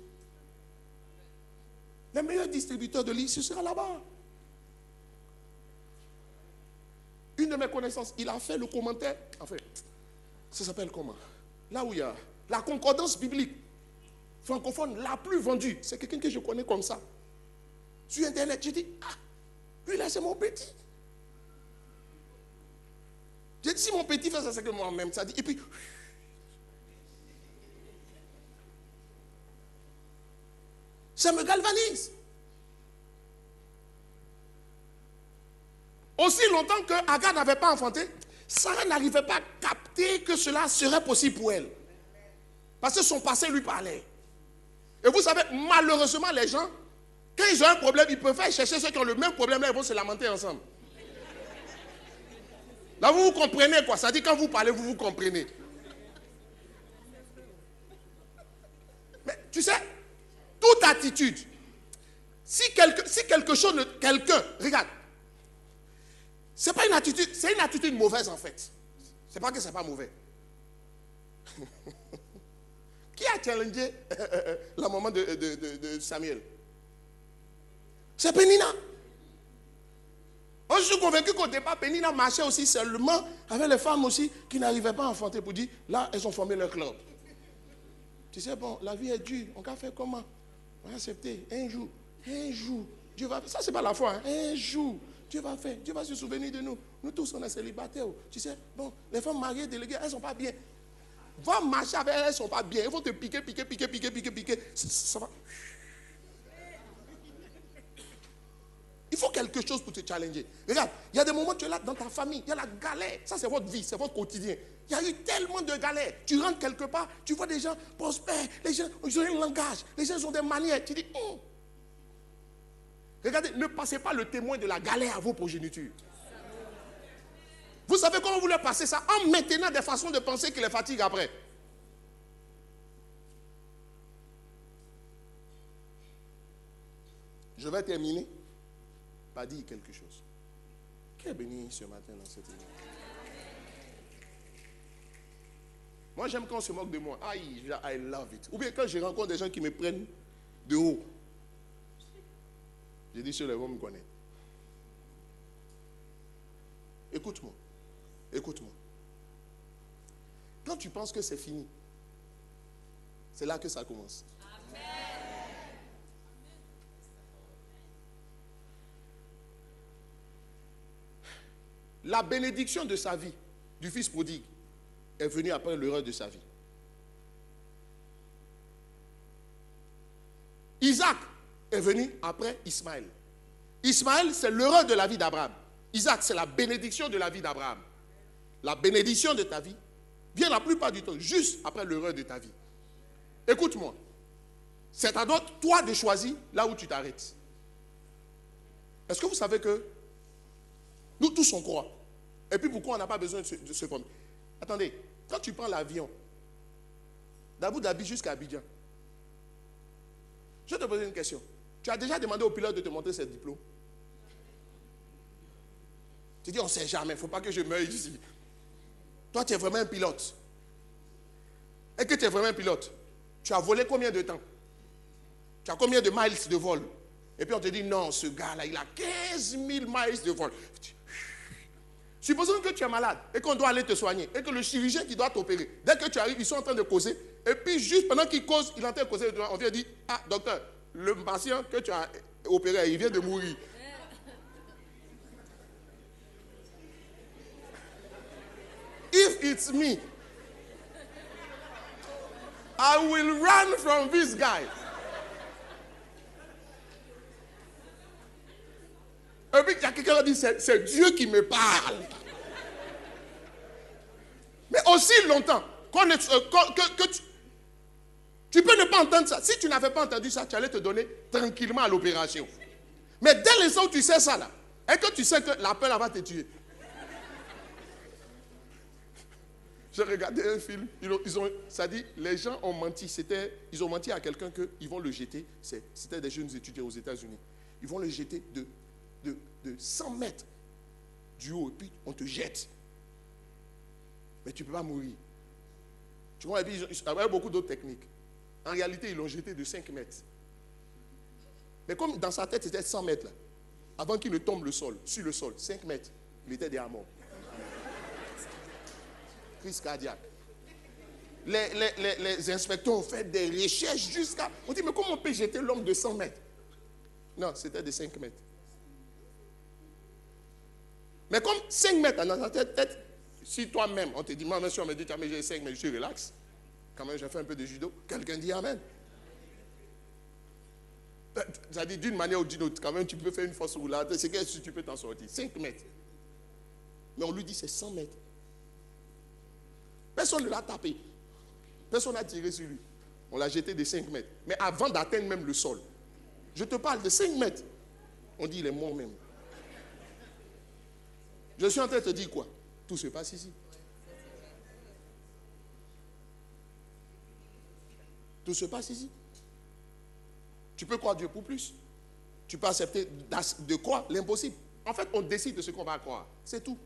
Le meilleur distributeur de livres, ce sera là-bas. Une de mes connaissances, il a fait le commentaire. Enfin, ça s'appelle comment? Là où il y a la concordance biblique francophone la plus vendue. C'est quelqu'un que je connais comme ça. Sur Internet, j'ai dit, ah, lui là c'est mon petit. J'ai dit, si mon petit fait ça, c'est que moi-même, ça dit. Et puis, ça me galvanise. Aussi longtemps que Agar n'avait pas enfanté, Sarah n'arrivait pas à capter que cela serait possible pour elle. Parce que son passé lui parlait. Et vous savez, malheureusement, les gens, quand ils ont un problème, ils peuvent chercher ceux qui ont le même problème, là, ils vont se lamenter ensemble. Là, vous comprenez quoi? Ça dit quand vous parlez, vous comprenez. Mais tu sais, toute attitude, si quelque chose, quelqu'un, regarde, c'est pas une attitude, c'est une attitude mauvaise en fait. C'est pas que c'est pas mauvais. Qui a challengé la maman de Samuel? C'est Pénina. Moi, je suis convaincu qu'au départ, Pénina marchait aussi seulement avec les femmes aussi qui n'arrivaient pas à enfanter pour dire, là, elles ont formé leur club. Tu sais, bon, la vie est dure, on va faire comment? On va accepter. Un jour, Dieu va faire. Ça, c'est pas la foi, hein? Un jour, Dieu va faire. Dieu va se souvenir de nous. Nous tous, on est célibataires. Tu sais, bon, les femmes mariées, déléguées, elles ne sont pas bien. Va marcher avec elles, elles ne sont pas bien. Ils vont te piquer. Ça va. Il faut quelque chose pour te challenger. Regarde, il y a des moments où tu es là dans ta famille, il y a la galère. Ça, c'est votre vie, c'est votre quotidien. Il y a eu tellement de galères. Tu rentres quelque part, tu vois des gens prospères, les gens ils ont un langage, les gens ont des manières. Tu dis, Regardez, ne passez pas le témoin de la galère à vos progénitures. Vous savez comment vous leur passez ça? En maintenant des façons de penser qui les fatiguent après. Je vais terminer par dire quelque chose. Qui est béni ce matin dans cette église? Moi, j'aime quand on se moque de moi. Aïe, I love it. Ou bien quand je rencontre des gens qui me prennent de haut. Je dis, ceux-là vont me connaître. Écoute-moi. Écoute-moi. Quand tu penses que c'est fini, c'est là que ça commence. Amen. La bénédiction de sa vie, du fils prodigue, est venue après l'erreur de sa vie. Isaac est venu après Ismaël. Ismaël, c'est l'erreur de la vie d'Abraham. Isaac, c'est la bénédiction de la vie d'Abraham. La bénédiction de ta vie vient la plupart du temps juste après l'erreur de ta vie. Écoute-moi. C'est à toi de choisir là où tu t'arrêtes. Est-ce que vous savez que nous tous on croit? Et puis pourquoi on n'a pas besoin de se former? Attendez, quand tu prends l'avion d'Abu Dhabi jusqu'à Abidjan, je vais te poser une question. Tu as déjà demandé au pilote de te montrer ses diplômes? Tu dis, on ne sait jamais, il ne faut pas que je meure ici. Toi, tu es vraiment un pilote. Et que tu es vraiment un pilote, tu as volé combien de temps? Tu as combien de miles de vol? Et puis on te dit, non, ce gars-là, il a 15 000 miles de vol. Supposons que tu es malade et qu'on doit aller te soigner et que le chirurgien qui doit t'opérer, dès que tu arrives, ils sont en train de causer. Et puis juste pendant qu'il cause, il est en train de causer, on vient dire, ah, docteur, le patient que tu as opéré, il vient de mourir. If it's me, I will run from this guy. Et puis il y a quelqu'un qui dit, c'est Dieu qui me parle. Mais aussi longtemps que tu peux ne pas entendre ça. Si tu n'avais pas entendu ça, tu allais te donner tranquillement à l'opération. Mais dès l'instant où tu sais ça là, et que tu sais que l'appel va te tuer. J'ai regardé un film, ça dit, les gens ont menti. Ils ont menti à quelqu'un qu'ils vont le jeter. C'était des jeunes étudiants aux États-Unis. Ils vont le jeter de 100 mètres du haut, et puis on te jette. Mais tu ne peux pas mourir. Tu vois, et puis il y avait beaucoup d'autres techniques. En réalité, ils l'ont jeté de 5 mètres. Mais comme dans sa tête, c'était 100 mètres, là, avant qu'il ne tombe sur le sol, 5 mètres, il était déjà mort. Crise cardiaque. Les inspecteurs ont fait des recherches jusqu'à... On dit, mais comment on peut jeter l'homme de 100 mètres? Non, c'était de 5 mètres. Mais comme 5 mètres dans ta tête, si toi-même, on te dit, moi, monsieur, on me dit, mais j'ai 5 mètres, je suis relax. Quand même, j'ai fait un peu de judo. Quelqu'un dit Amen. Ça dit d'une manière ou d'une autre, quand même, tu peux faire une fausse roulade. C'est que si tu peux t'en sortir. 5 mètres. Mais on lui dit, c'est 100 mètres. Personne ne l'a tapé. Personne n'a tiré sur lui. On l'a jeté de 5 mètres. Mais avant d'atteindre même le sol, je te parle de 5 mètres. On dit, il est mort même. Je suis en train de te dire quoi? Tout se passe ici. Tout se passe ici. Tu peux croire Dieu pour plus. Tu peux accepter de croire l'impossible. En fait, on décide de ce qu'on va croire. C'est tout.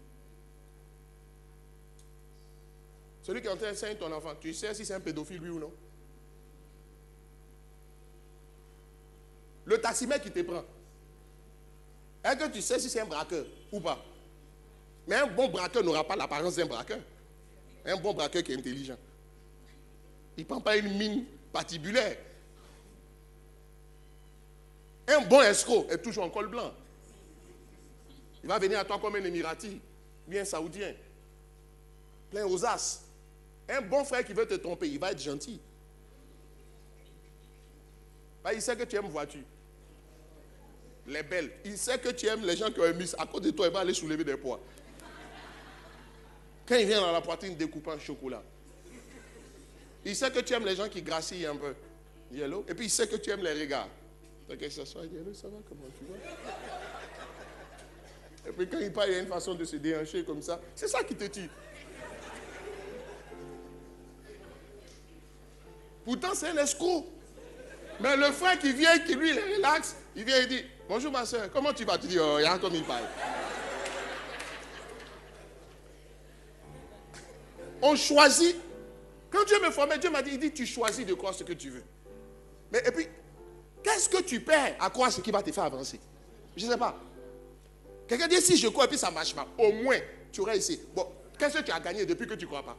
Celui qui est en train d'enseigner ton enfant, tu sais si c'est un pédophile, lui ou non? Le taximètre qui te prend, est-ce que tu sais si c'est un braqueur ou pas? Mais un bon braqueur n'aura pas l'apparence d'un braqueur. Un bon braqueur qui est intelligent. Il ne prend pas une mine patibulaire. Un bon escroc est toujours en col blanc. Il va venir à toi comme un Émirati, bien saoudien, plein aux as. Un bon frère qui veut te tromper, il va être gentil. Il sait que tu aimes voiture. Les belles. Il sait que tu aimes les gens qui ont un miss. À cause de toi, il va aller soulever des poids. Quand il vient dans la poitrine découpant un chocolat. Il sait que tu aimes les gens qui gracillent un peu. Yellow. Et puis il sait que tu aimes les regards. Que ce soit yellow, ça va, comment tu vois? Et puis quand il parle, il y a une façon de se déhancher comme ça. C'est ça qui te tue. Pourtant, c'est un escroc. Mais le frère qui vient, qui lui, il est relax, il vient et dit, bonjour ma soeur, comment tu vas? Tu dis, oh, regarde comme il parle. On choisit. Quand Dieu me formait, Dieu m'a dit, il dit, tu choisis de croire ce que tu veux. Mais et puis, qu'est-ce que tu perds à croire ce qui va te faire avancer? Je ne sais pas. Quelqu'un dit, si je crois et puis ça ne marche pas, au moins, tu aurais essayé. Bon, qu'est-ce que tu as gagné depuis que tu ne crois pas?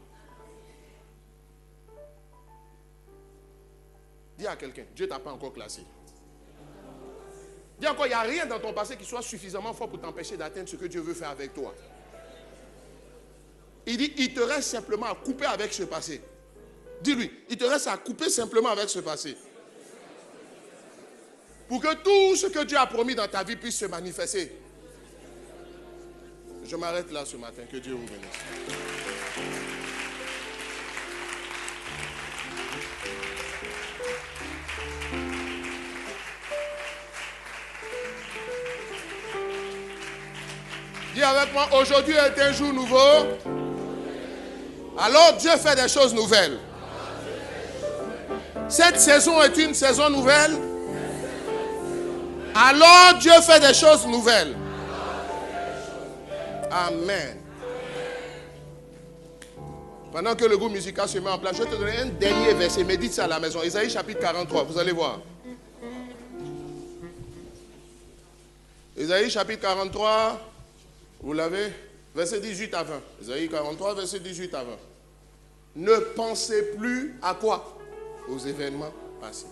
Dis à quelqu'un, Dieu ne t'a pas encore classé. Dis encore, il n'y a rien dans ton passé qui soit suffisamment fort pour t'empêcher d'atteindre ce que Dieu veut faire avec toi. Il dit, il te reste simplement à couper avec ce passé. Dis-lui, il te reste à couper simplement avec ce passé. Pour que tout ce que Dieu a promis dans ta vie puisse se manifester. Je m'arrête là ce matin. Que Dieu vous bénisse. Dis avec moi, aujourd'hui est un jour nouveau. Alors Dieu fait des choses nouvelles. Cette saison est une saison nouvelle. Alors Dieu fait des choses nouvelles. Amen. Pendant que le groupe musical se met en place, je vais te donner un dernier verset. Médite ça à la maison. Isaïe chapitre 43, vous allez voir. Isaïe chapitre 43, vous l'avez, verset 18 à 20. Isaïe 43, verset 18 à 20. Ne pensez plus à quoi? Aux événements passés.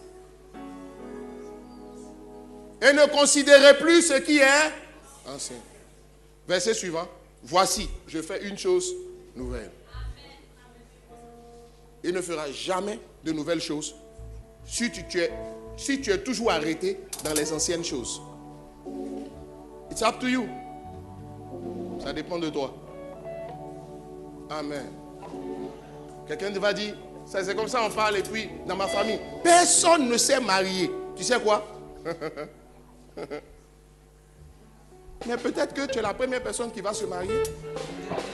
Et ne considérez plus ce qui est ancien. Verset suivant. Voici, je fais une chose nouvelle. Il ne fera jamais de nouvelles choses si tu es toujours arrêté dans les anciennes choses. It's up to you. Ça dépend de toi. Amen. Quelqu'un va dire, c'est comme ça on parle et puis dans ma famille, personne ne s'est marié. Tu sais quoi? Mais peut-être que tu es la première personne qui va se marier.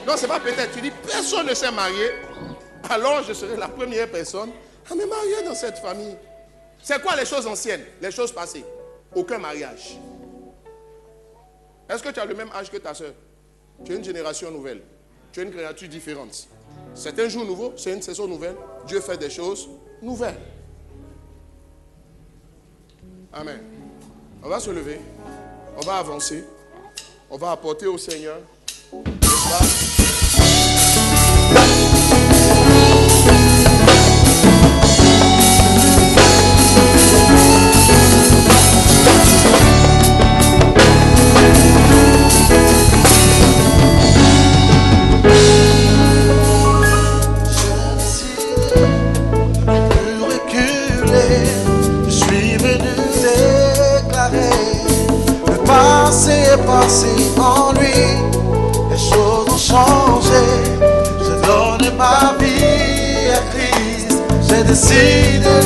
Non, c'est pas peut-être. Tu dis, personne ne s'est marié. Alors je serai la première personne à me marier dans cette famille. C'est quoi les choses anciennes, les choses passées? Aucun mariage. Est-ce que tu as le même âge que ta soeur? Tu es une génération nouvelle. Tu es une créature différente. C'est un jour nouveau, c'est une saison nouvelle. Dieu fait des choses nouvelles. Amen. On va se lever. On va avancer. On va apporter au Seigneur. N'est-ce pas? Passé en lui, les choses ont changé. J'ai donné ma vie à Christ, j'ai décidé